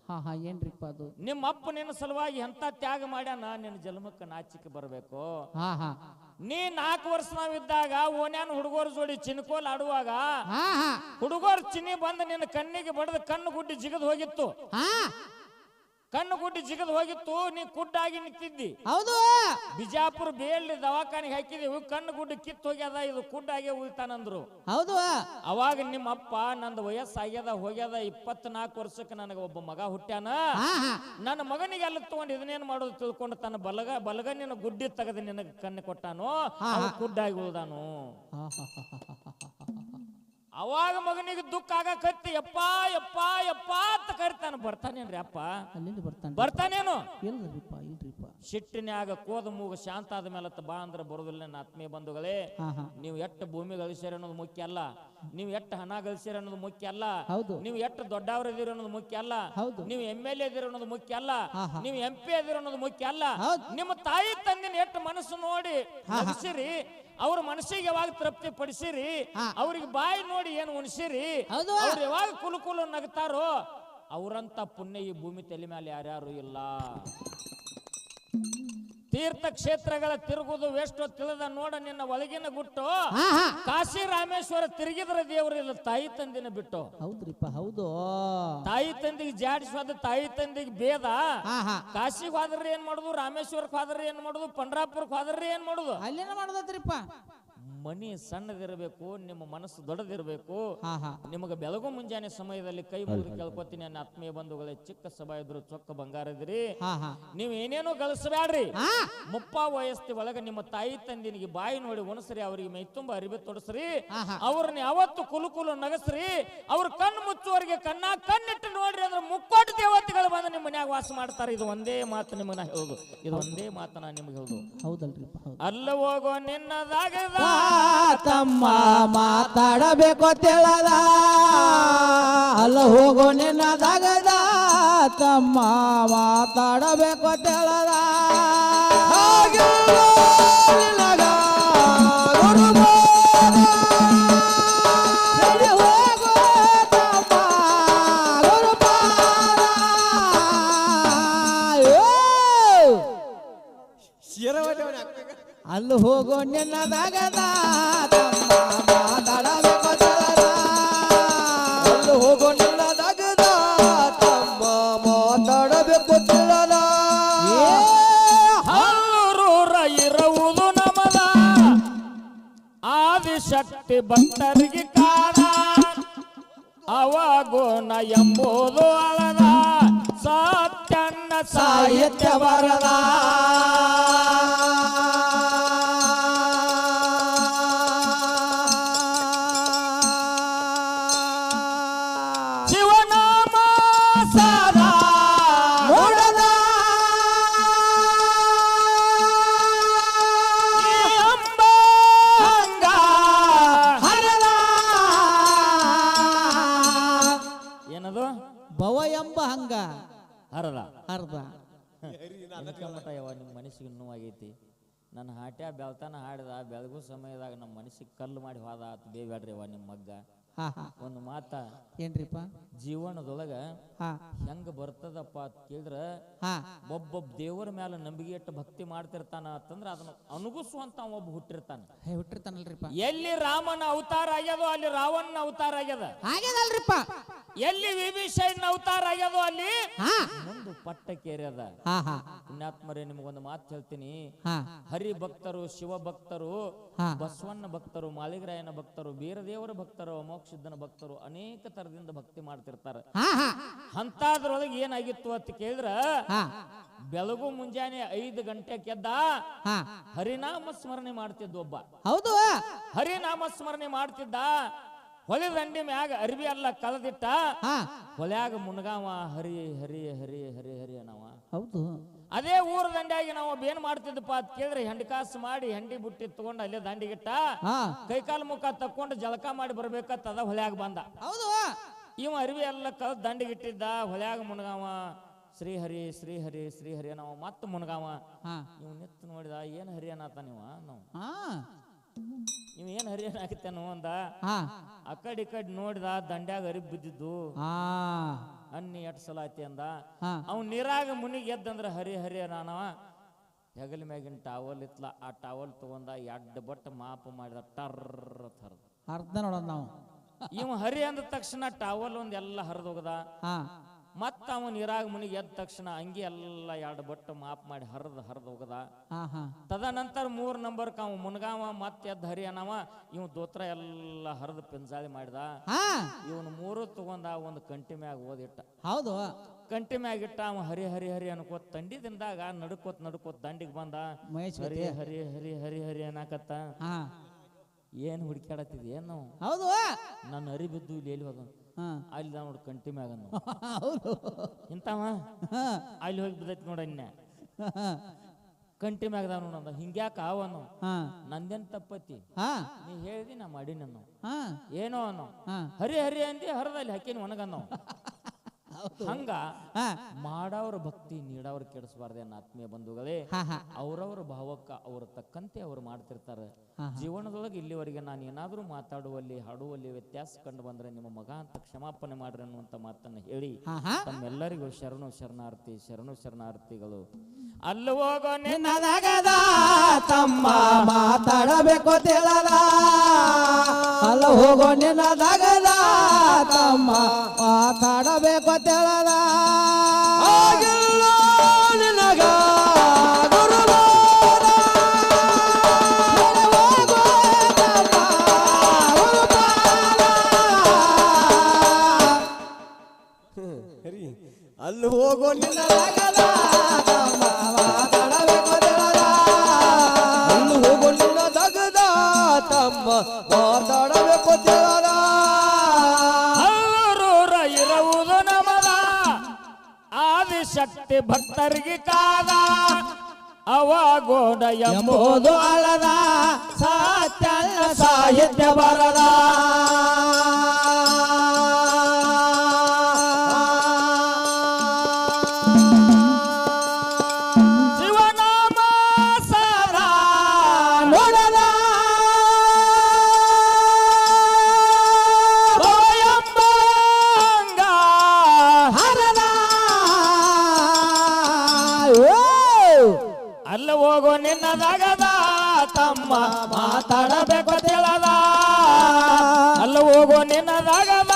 ಏನ್ರಿಪ್ಪ ಅದು? ನಿಮ್ಮ ಅಪ್ಪ ನಿನ್ನ ಸಲುವಾಗಿ ಎಂತ ತ್ಯಾಗ ಮಾಡ್ಯಾನ, ನಿನ್ನ ಜನ್ಮಕ್ಕೆ ನಾಚಿಕೆ ಬರಬೇಕು. ನೀ 4 ವರ್ಷ ನಾವಿದ್ದಾಗ ಓನ್ಯಾನ ಹುಡುಗರ ಜೋಡಿ ಚಿನ್ಕೋಲ್ ಆಡುವಾಗ ಹುಡುಗರ ಚಿನ್ನಿ ಬಂದು ನಿನ್ನ ಕಣ್ಣಿಗೆ ಬಡದ ಕಣ್ಣು ಗುಡ್ಡಿ ಜಿಗದ್ ಹೋಗಿತ್ತು. ಕಣ್ಣು ಗುಡ್ಡಿ ಜಿಗದ್ ಹೋಗಿತ್ತು, ನೀ ಕುಡ್ಡಾಗಿ ನಿಂತಿದ್ದಿ. ಹೌದು. ಬಿಜಾಪುರ ಬೇಲಿ ದವಾಖಾನಿಗೆ ಹಾಕಿದೀವಿ, ಕಣ್ಣು ಗುಡ್ಡಿ ಕಿತ್ತು ಹೋಗ್ಯದ, ಇದು ಕುಡ್ಡಾಗೆ ಉಳಿತಾನಂದ್ರು. ಹೌದು. ಅವಾಗ ನಿಮ್ಮ ಅಪ್ಪ, ನಂದು ವಯಸ್ಸಾಗ್ಯದ ಹೋಗ್ಯದ, 24 ವರ್ಷಕ್ಕೆ ನನಗೆ ಒಬ್ಬ ಮಗ ಹುಟ್ಟ್ಯಾನ, ನನ್ನ ಮಗನಿಗೆ ಎಲ್ಲ ತಗೊಂಡು ಇದನ್ನೇನ್ ಮಾಡೋದು ತಿಳ್ಕೊಂಡು ತನ್ನ ಬಲಗನಿನ ಗುಡ್ಡಿ ತೆಗೆದು ನಿನಗೆ ಕಣ್ಣು ಕೊಟ್ಟಾನು, ಕುಡ್ಡಾಗಿ ಉಳ್ದಾನು. ಅವಾಗ ಮಗನಿಗೆ ದುಃಖ ಆಗಕತ್ತಿ, ಯಪ್ಪ ಯಪ್ಪ ಯಪ್ಪ ಅಂತ ಕರಿತಾನ. ಬರ್ತಾನೇನ್ರಿ ಅಪ್ಪ? ಬರ್ತಾನೇನು? ಸಿಟ್ಟಿನ್ಯಾಗ ಕೋದ ಮೂಗ ಶಾಂತ ಆದ ಮೇಲೆ ಬಾ ಅಂದ್ರೆ ಬರೋದಿಲ್ಲ. ನನ್ನ ಆತ್ಮೀಯ ಬಂಧುಗಳೇ, ನೀವು ಎಷ್ಟು ಭೂಮಿ ಗಳಿಸಿರಿ ಅನ್ನೋದು ಮುಖ್ಯ ಅಲ್ಲ, ನೀವು ಎಷ್ಟು ಹಣ ಗಳಿಸಿರಿ ಅನ್ನೋದು ಮುಖ್ಯ ಅಲ್ಲ, ನೀವು ಎಷ್ಟು ದೊಡ್ಡವರು ಇದೀರಿ ಅನ್ನೋದು ಮುಖ್ಯ ಅಲ್ಲ, ನೀವು MLA ಇದೀರಿ ಅನ್ನೋದು ಮುಖ್ಯ ಅಲ್ಲ, ನೀವು MP ಇದೀರಿ ಅನ್ನೋದು ಮುಖ್ಯ ಅಲ್ಲ. ನಿಮ್ಮ ತಾಯಿ ತಂದಿನ ಎಷ್ಟು ಮನಸ್ಸು ನೋಡಿ ನಗಿಸಿರಿ, ಅವ್ರ ಮನಸ್ಸಿಗೆ ಯಾವಾಗ ತೃಪ್ತಿ ಪಡಿಸಿರಿ, ಅವ್ರಿಗೆ ಬಾಯಿ ನೋಡಿ ಏನು ಉಣಿಸಿರಿ, ಅವ್ರು ಯಾವಾಗ ಕುಲು ನಗ್ತಾರೋ ಅವ್ರಂತ ಪುಣ್ಯ ಈ ಭೂಮಿ ತಲೆ ಮೇಲೆ ಯಾರ್ಯಾರು ಇಲ್ಲ. ತೀರ್ಥ ಕ್ಷೇತ್ರಗಳ ತಿರುಗುದು ವೇಸ್ಟ್ ತಿಳಿದ ನೋಡ ನಿನ್ನ ಒಳಗಿನ ಗುಟ್ಟು. ಕಾಶಿ ರಾಮೇಶ್ವರ ತಿರುಗಿದ್ರ ದೇವರು ಇಲ್ಲ, ತಾಯಿ ತಂದಿನ ಬಿಟ್ಟು. ಹೌದ್ರಿಪ್ಪ, ಹೌದು. ತಾಯಿ ತಂದಿಗೆ ಜಾಡಿಸೋದು, ತಾಯಿ ತಂದಿಗೆ ಭೇದ. ಕಾಶಿಗೆ ಹೋದ್ರಿ ಏನ್ ಮಾಡುದು, ರಾಮೇಶ್ವರಕ್ಕೆ ಹೋದ್ರಿ ಏನ್ ಮಾಡುದು, ಪಂಡ್ರಾಪುರಕ್ಕೆ ಹೋದ್ರಿ ಏನ್ ಮಾಡುದು, ಅಲ್ಲೇನ ಮಾಡೋದ್ರಿಪ್ಪ. ಮನಿ ಸಣ್ಣದಿರಬೇಕು, ನಿಮ್ಮ ಮನಸ್ಸು ದೊಡ್ಡದಿರಬೇಕು. ನಿಮಗೆ ಬೆಳಗು ಮುಂಜಾನೆ ಸಮಯದಲ್ಲಿ ಕೈ ಮುಗಿದು ಕೇಳ್ಕೊತೀನಿ ನನ್ನ ಆತ್ಮೀಯ ಬಂಧುಗಳೇ, ಚಿಕ್ಕ ಸಭಾ ಇದ್ರು ಚೊಕ್ಕ ಬಂಗಾರ ಇದ್ರಿ, ನೀವು ಏನೇನೋ ಗಳಿಸಬ್ಯಾಡ್ರಿ. ಮುಪ್ಪ ವಯಸ್ಸಿ ಒಳಗ ನಿಮ್ಮ ತಾಯಿ ತಂದಿನಿಗೆ ಬಾಯಿ ನೋಡಿ ಉಣಸ್ರಿ, ಅವ್ರಿಗೆ ಮೈ ತುಂಬ ಅರಿವೆ ತೊಡಸ್ರಿ, ಅವ್ರನ್ನ ಯಾವತ್ತು ಕುಲು ನಗಸ್ರಿ. ಅವ್ರ ಕಣ್ಣು ಮುಚ್ಚುವರಿಗೆ ಕಣ್ಣಿಟ್ಟು ನೋಡ್ರಿ ಅಂದ್ರೆ ಮುಕ್ಕೋಟಿ ದೇವತೆಗಳು ಬಂದು ನಿಮ್ಮ ಮನ್ಯಾಗ ವಾಸ ಮಾಡ್ತಾರೆ. ಇದು ಒಂದೇ ಮಾತು ನಿಮಗೆ ನಾ ಹೇಳುದು, ಇದು ಒಂದೇ ಮಾತು ನಾ ನಿಮ್ಗೆ ಹೇಳುದು. ಹೌದಲ್ರಿ. ಅಲ್ಲ ಹೋಗೋ ನಿನ್ನದಾಗದ ತಮ್ಮ ಮಾತಾಡಬೇಕು ತಿಳದ, ಅಲ್ಲ ಹೋಗೋ ನಿನ್ನದಾಗದ ತಮ್ಮ ಮಾತಾಡಬೇಕು ತಿಳದ. ಅಲ್ಲಿ ಹೋಗೋ ನಿನ್ನದಾಗದ ತಮ್ಮ ಮಾತಾಡಬೇಕು ತಿಳದ, ಅಲ್ಲಿ ಹೋಗೋ ನಿನ್ನದಾಗದ ತಮ್ಮ ಮಾತಾಡಬೇಕು ತಿಳದ. ಹಲ್ಲೂರ ಇರುವುದು ನಮದ ಆದಿಶಕ್ತಿ ಭಕ್ತರಿಗೆ ಕಾಣ, ಅವಗುಣ ಎಂಬುದು ಅಳದ ಸತ್ಯನ್ನ ಸಾಹಿತ್ಯ ಬರದ. ಶಿವನಾಮ ಸದಾ ಹರದ ಅರ್ಧ ಮಠ ಯಾವ ನಿಮ್ಮ ಮನಸ್ಸಿಗೆ ನೋವಾಗೈತಿ. ನನ್ನ ಹಾಟ್ಯ ಬೆಳ್ತಾನ ಹಾಡಿದ ಬೆಳಗು ಸಮಯದಾಗ ನಮ್ಮ ಮನಸ್ಸಿಗೆ ಕಲ್ಲು ಮಾಡಿ ಹೋದ ಆತು ಬೇಬೇಡ್ರಿ ಅವ ನಿಮ್ಮ ಮಗ್ಗ. ಹಾ ಹಾ ಒಂದು ಮಾತ ಏನ್ರಿಪ್ಪ ಜೀವನದೊಳಗ ಹಾ ಹೆಂಗ ಬರ್ತದಪ್ಪ ಅಂತ ಕೇಳಿದ್ರ ಹಾ ಒಬ್ಬೊಬ್ಬ ದೇವರ ಮೇಲೆ ನಂಬಿಕೆ ಇಟ್ಟು ಭಕ್ತಿ ಮಾಡ್ತಿರ್ತಾನ ಅಂತಂದ್ರ ಅದನ್ನ ಅನುಗಿಸುವಂತ ಒಬ್ಬ ಹುಟ್ಟಿರ್ತಾನ. ಹುಟ್ಟಿರ್ತಾನಲ್ರಿಪ್ಪ. ಎಲ್ಲಿ ರಾಮನ ಅವತಾರ ಆಗ್ಯದೋ ಅಲ್ಲಿ ರಾವಣನ ಅವತಾರ ಆಗ್ಯದ. ಆಗ್ಯದಲ್ರಿಪ್ಪ. ಎಲ್ಲಿ ವಿಭೀಷಣನ ಅವತಾರ ಆಗ್ಯದೋ ಅಲ್ಲಿ ಹಾ ಮುಂದು ಪಟ್ಟಕ್ಕೇರ್ಯದ. ಹಾ ಹಾ ಪುಣ್ಯಾತ್ಮರೇ ನಿಮಗೊಂದು ಮಾತು ಹೇಳ್ತೀನಿ. ಹಾ ಹರಿ ಭಕ್ತರು, ಶಿವ ಭಕ್ತರು, ಹಾ ಬಸವಣ್ಣ ಭಕ್ತರು, ಮಾಳಿಗರಾಯನ ಭಕ್ತರು, ಬೀರದೇವರ ಭಕ್ತರು, ಅಮೋಕ್ಷಿದ್ದನ ಭಕ್ತರು ಅನೇಕ ತರದಿಂದ ಭಕ್ತಿ ಮಾಡ್ತಿರ್ತಾರ. ಹಾ ಹಾ ಅಂತದ್ರೊಳಗೆ ಏನಾಗಿತ್ತು ಅಂತ ಕೇಳಿದ್ರ ಹಾ ಬೆಳಗು ಮುಂಜಾನೆ 5 ಗಂಟೆಗೆ ಎದ್ದ ಹಾ ಹರಿನಾಮ ಸ್ಮರಣೆ ಮಾಡ್ತಿದ್ದ ಒಬ್ಬ. ಹೌದು. ಹರಿನಾಮ ಸ್ಮರಣೆ ಮಾಡ್ತಿದ್ದ. ಹೊಳೆ ದಂಡಿ ಮ್ಯಾಗ ಅರ್ಬಿ ಎಲ್ಲ ಕಳೆದಿಟ್ಟ. ಹಾ ಹೊಲ್ಯಾಗ ಮುನ್ಗಾವ ಹರಿ ಹರಿ ಹರಿ ಹರಿ ಹರಿ ಅನ್ನವ. ಹೌದು. ಅದೇ ಊರ ದಂಡ್ಯಾಗಿ ನಾವು ಏನ್ ಮಾಡ್ತಿದ್ದಪ್ಪ ಅಂತ ಕೇಳಿದ್ರೆ ಹೆಂಡಿಕಾಸು ಮಾಡಿ ಹೆಂಡಿ ಬುಟ್ಟಿ ತಗೊಂಡು ಅಲ್ಲೇ ದಂಡಿಗಿಟ್ಟ. ಹಾ ಕೈಕಾಲು ಮುಖ ತಕ್ಕೊಂಡು ಜಳಕ ಮಾಡಿ ಬರ್ಬೇಕತ್ತ ಅದ ಹೊಲ್ಯಾಗ ಬಂದ. ಹೌದು. ಇವ ಅರಿವಿ ಎಲ್ಲ ಕಲ್ ದಂಡಿಗಿಟ್ಟಿದ್ದ. ಹೊಲ್ಯಾಗ ಮುನ್ಗಾವ ಶ್ರೀಹರಿ ಶ್ರೀಹರಿ ಶ್ರೀಹರಿ ನಾವು ಮತ್ತೆ ಮುನ್ಗಾವ. ಹಾ ಇವ್ ನಿತ್ ನೋಡಿದ ಏನ್ ಹರಿ ಅನ್ನತ ನೀವ ನಾವು ಹಾ ಇವ್ ಏನ್ ಹರಿ ಅನ್ನಕತ್ತೇನು ಅಂದ. ಹಾ ಆ ಕಡೆ ಈ ಕಡೆ ನೋಡಿದ ದಂಡ್ಯಾಗ ಅರಿವಿ ಬಿದ್ದಿದ್ದು. ಹಾ ಅನ್ನಿ ಎಟ್ ಸಲ ಆಯ್ತಿ ಅಂದ. ಹಾ ಅವ್ ನೀರಾಗ ಮುನಿಗೆ ಎದ್ದಂದ್ರ ಹರಿ ಹರಿ ನಾನವ ಹೆಗಲ ಮ್ಯಾಗಿನ ಟಾವಲ್ ಇತ್ಲ. ಆ ಟಾವಲ್ ತಗೊಂಡ 2 ಬಟ್ ಮಾಪ ಮಾಡಿದ ಟರ್ರ ಹರ್ದ. ಅರ್ಧ ನೋಡೋಣ ನಾವು. ಇವ ಹರಿ ಅಂದ ತಕ್ಷಣ ಟಾವಲ್ ಒಂದ್ ಎಲ್ಲ ಹರಿದೋಗದ. ಹಾ ಮತ್ತ ಅವ ನೀರಾಗ ಮುನಿಗೆ ಎದ್ದ ತಕ್ಷಣ ಅಂಗಿ ಎಲ್ಲ 2 ಬಟ್ ಮಾಪ್ ಮಾಡಿ ಹರಿದ ಹೋಗದ. ಹಾ ಹಾ ತದನಂತರ 3 ನಂಬರ್ ಅವ ಮುನ್ಗಾವ ಮತ್ತೆ ಎದ್ದ ಹರಿ ಅನ್ನವ. ಇವ್ ದೋತ್ರ ಎಲ್ಲ ಹರಿದ ಪಿಂಜಾಳಿ ಮಾಡಿದ. ಹಾ ಇವನು 3 ತಗೊಂಡ ಒಂದು ಕಂಟಿ ಮ್ಯಾಗ ಓದಿಟ್ಟ. ಹೌದು. ಕಂಟಿ ಮ್ಯಾಗ ಇಟ್ಟ. ಅವ ಹರಿ ಹರಿ ಹರಿ ಅನ್ಕೋತ ತಂಡಿದಿಂದಾಗ ನಡ್ಕೋತ ದಂಡಿಗೆ ಬಂದ. ಮಹೇಶ್ ಹರಿ ಹರಿ ಹರಿ ಹರಿ ಹರಿ ಅನ್ನಕತ್ತ. ಹಾ ಏನ್ ಹುಡುಕ್ಯಾಡತ್ತಿದ್ ಏನ್ ನಾವು ಹೌದು. ನನ್ನ ಹರಿ ಬಿದ್ದು ಇಲ್ಲಿ ಎಲ್ಲಿ ಹೋದ ಹಾ ಅಲ್ಲಿ ನೋಡ್ ಕಂಟಿ ಮ್ಯಾಗ ಹೌದು. ಇಂತವ ಹಾ ಅಲ್ಲಿ ಹೋಗಿ ಬಿದ್ದೈತಿ ನೋಡ ಅನ್ಯ ಹಾ ಕಂಟಿ ಮ್ಯಾಗದ ನೋಡ. ಹಿಂಗ್ಯಾಕ ಅವನು ಹಾ ನಂದೇನ್ ತಪ್ಪತಿ ಹಾ ನೀ ಹೇಳ್ದಿ ನಾ ಮಾಡಿ ನಾನು ಹಾ ಏನೋ ಅನ್ನೋ ಹಾ ಹರಿ ಹರಿ ಅಂದಿ ಹರದಲ್ಲಿ ಹಾಕಿನ ಒಣಗನ್ನೋ. ಹಂಗ ಹಾ ಮಾಡವ್ರ ಭಕ್ತಿ ನೀಡವ್ರ ಕೆಡಿಸಬಾರ್ದೆ ನನ್ನ ಆತ್ಮೀಯ ಬಂಧುಗಳೇ. ಹಾ ಹಾ ಅವ್ರವ್ರ ಭಾವಕ್ಕ ಅವ್ರ ತಕ್ಕಂತೆ ಅವ್ರು ಮಾಡ್ತಿರ್ತಾರೆ. ಹಾ. ಜೀವನದೊಳಗೆ ಇಲ್ಲಿವರೆಗೆ ನಾನು ಏನಾದ್ರೂ ಮಾತಾಡುವಲ್ಲಿ ಹಾಡುವಲ್ಲಿ ವ್ಯತ್ಯಾಸ ಕಂಡು ಬಂದ್ರೆ ನಿಮ್ಮ ಮಗ ಅಂತ ಕ್ಷಮಾಪಣೆ ಮಾಡ್ರಿ ಅನ್ನುವಂತ ಮಾತನ್ನ ಹೇಳಿ ಹಾ ಹಾ ತಮ್ಮೆಲ್ಲರಿಗೂ ಶರಣು ಶರಣಾರ್ಥಿಗಳು. ಅಲ್ಲಿ ಹೋಗೋ ನಿನ್ನದಾಗದ ತಮ್ಮ ಮಾತಾಡಬೇಕು ತಿಳದ. ಅಲ್ಲ ಹೋಗೋ ನಿನ್ನದಾಗದ ತಮ್ಮ ಮಾತಾಡಬೇಕು ತಿಳದ. ಆಗಿಲ್ಲ ನಿನಗ ಗುರುವಾರ. ಹೋಗೋ ತಮ್ಮ ಗುರುಪಾದ. ಅಲ್ಲಿ ಹೋಗೋ ನಿನ್ನದಾಗದ ತಮ್ಮ ಮಾತಾಡಬೇಕು ತಿಳದ. ಅಲ್ಲಿ ಹೋಗೋ ನಿನ್ನದಾಗದ ತಮ್ಮ ಮಾತಾಡಬೇಕು ತಿಳದ. ಅವರೂರ ಇರುವುದು ನಮದ ಆದಿಶಕ್ತಿ ಭಕ್ತರಿಗೆ ಕಾದ. ಅವಾಗೋಡ ಎಂಬುದು ಅಳದ ಸತ್ಯಲ್ಲ ಸಾಹಿತ್ಯ ಬರದ. ಶಿವನಾಮ ಸದಾ ನೋಡದ ಭಯಂಬಂಗ ಹರದ. ಅಲ್ಲ ಹೋಗೋ ನಿನ್ನದಾಗದ ತಮ್ಮ ಮಾತಾಡಬೇಕು ತಿಳದ. ಅಲ್ಲ ಹೋಗೋ ನಿನ್ನದಾಗದ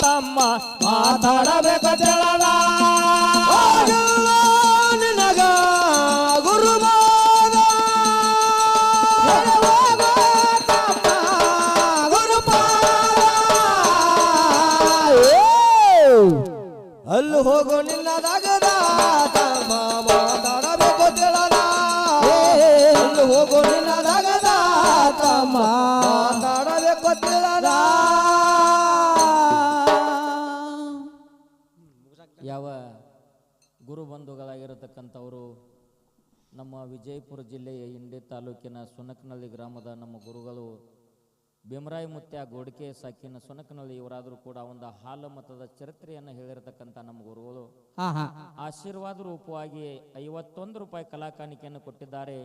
ತಮ್ಮ ಮಾತಾಡಬೇಕು ತಿಳದ. ಆಗಿಲ್ಲ ನಿನಗ ಗುರುವಾದ. ಹೋಗೋ ತಮ್ಮ ಗುರುಪಾದ. ಅಲ್ಲಿ ಹೋಗೋ ನಿನ್ನದಾಗದ ತಮ್ಮ ಮಾತಾಡಬೇಕು ತಿಳದ. ಅಲ್ಲಿ ಹೋಗೋ ನಿನ್ನದಾಗದ ತಮ್ಮ ಮಾತಾಡಬೇಕು ತಿಳದ. ಯಾವ ಗುರು ಬಂಧುಗಳಾಗಿರತಕ್ಕಂಥವರು ನಮ್ಮ ವಿಜಯಪುರ ಜಿಲ್ಲೆಯ ಇಂಡಿ ತಾಲೂಕಿನ ಸುನಕನಹಳ್ಳಿ ಗ್ರಾಮದ ನಮ್ಮ ಗುರುಗಳು ಭೀಮರಾಯ ಮುತ್ಯ ಗೋಡಿಕೆ ಸಾಕಿನ ಸೊನಕನಹಳ್ಳಿ ಇವರಾದರೂ ಕೂಡ ಒಂದು ಹಾಲು ಮತದ ಚರಿತ್ರೆಯನ್ನು ಹೇಳಿರತಕ್ಕಂಥ ನಮ್ಮ ಗುರುಗಳು ಆಶೀರ್ವಾದ ರೂಪವಾಗಿ 51 ರೂಪಾಯಿ ಕಲಾ ಕಾಣಿಕೆಯನ್ನು ಕೊಟ್ಟಿದ್ದಾರೆ.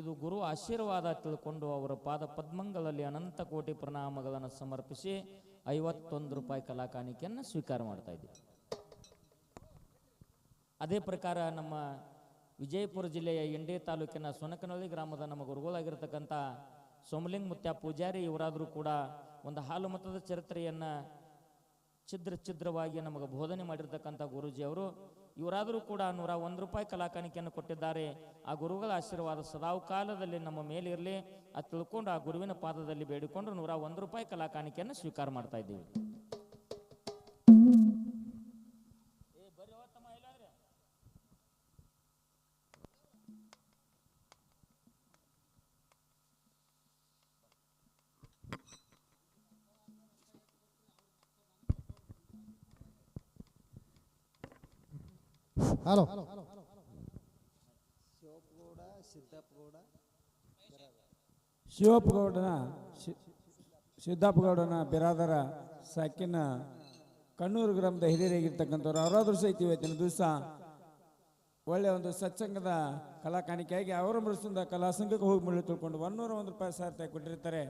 ಇದು ಗುರು ಆಶೀರ್ವಾದ ತಿಳ್ಕೊಂಡು ಅವರ ಪಾದ ಪದ್ಮಗಳಲ್ಲಿ ಅನಂತ ಕೋಟಿ ಪ್ರಣಾಮಗಳನ್ನು ಸಮರ್ಪಿಸಿ 51 ರೂಪಾಯಿ ಕಲಾ ಕಾಣಿಕೆಯನ್ನು ಸ್ವೀಕಾರ ಮಾಡ್ತಾ ಇದ್ದೀವಿ. ಅದೇ ಪ್ರಕಾರ ನಮ್ಮ ವಿಜಯಪುರ ಜಿಲ್ಲೆಯ ಇಂಡಿ ತಾಲೂಕಿನ ಸೊನಕನಹಳ್ಳಿ ಗ್ರಾಮದ ನಮ್ಮ ಗುರುಗಳಾಗಿರ್ತಕ್ಕಂಥ ಸೋಮಲಿಂಗ ಮುತ್ಯ ಪೂಜಾರಿ ಇವರಾದರೂ ಕೂಡ ಒಂದು ಹಾಲು ಮತದ ಚರಿತ್ರೆಯನ್ನು ಛಿದ್ರವಾಗಿ ನಮಗೆ ಬೋಧನೆ ಮಾಡಿರ್ತಕ್ಕಂಥ ಗುರೂಜಿ ಅವರು ಇವರಾದರೂ ಕೂಡ 101 ರೂಪಾಯಿ ಕಲಾ ಕಾಣಿಕೆಯನ್ನು ಕೊಟ್ಟಿದ್ದಾರೆ. ಆ ಗುರುಗಳ ಆಶೀರ್ವಾದ ಸದಾವು ಕಾಲದಲ್ಲಿ ನಮ್ಮ ಮೇಲಿರಲಿ ಅದು ತಿಳ್ಕೊಂಡು ಆ ಗುರುವಿನ ಪಾದದಲ್ಲಿ ಬೇಡಿಕೊಂಡು 101 ರೂಪಾಯಿ ಕಲಾ ಕಾಣಿಕೆಯನ್ನು ಸ್ವೀಕಾರ ಮಾಡ್ತಾ ಇದ್ದೀವಿ. ಹಲೋ ಸಿದ್ದಪ್ಪಗೌಡನ ಬಿರಾದರ ಸಾಕಿನ ಕಣ್ಣೂರು ಗ್ರಾಮದ ಹಿರಿಯರಾಗಿರ್ತಕ್ಕಂಥವ್ರು ಅವರಾದ್ರೂ ಸಹಿತ ಇವತ್ತಿನ ದಿವಸ ಒಳ್ಳೆಯ ಒಂದು ಸತ್ಸಂಗದ ಕಲಾ ಕಾಣಿಕೆಯಾಗಿ ಅವರ ಮೃತ್ಸಂದ ಕಲಾ ಸಂಘಕ್ಕೆ ಹೋಗಿ ಮುಳ್ಳು ತಿಳ್ಕೊಂಡು 101 ರೂಪಾಯಿ ಸಾರ್ಥಕ ಕೊಟ್ಟಿರ್ತಾರೆ.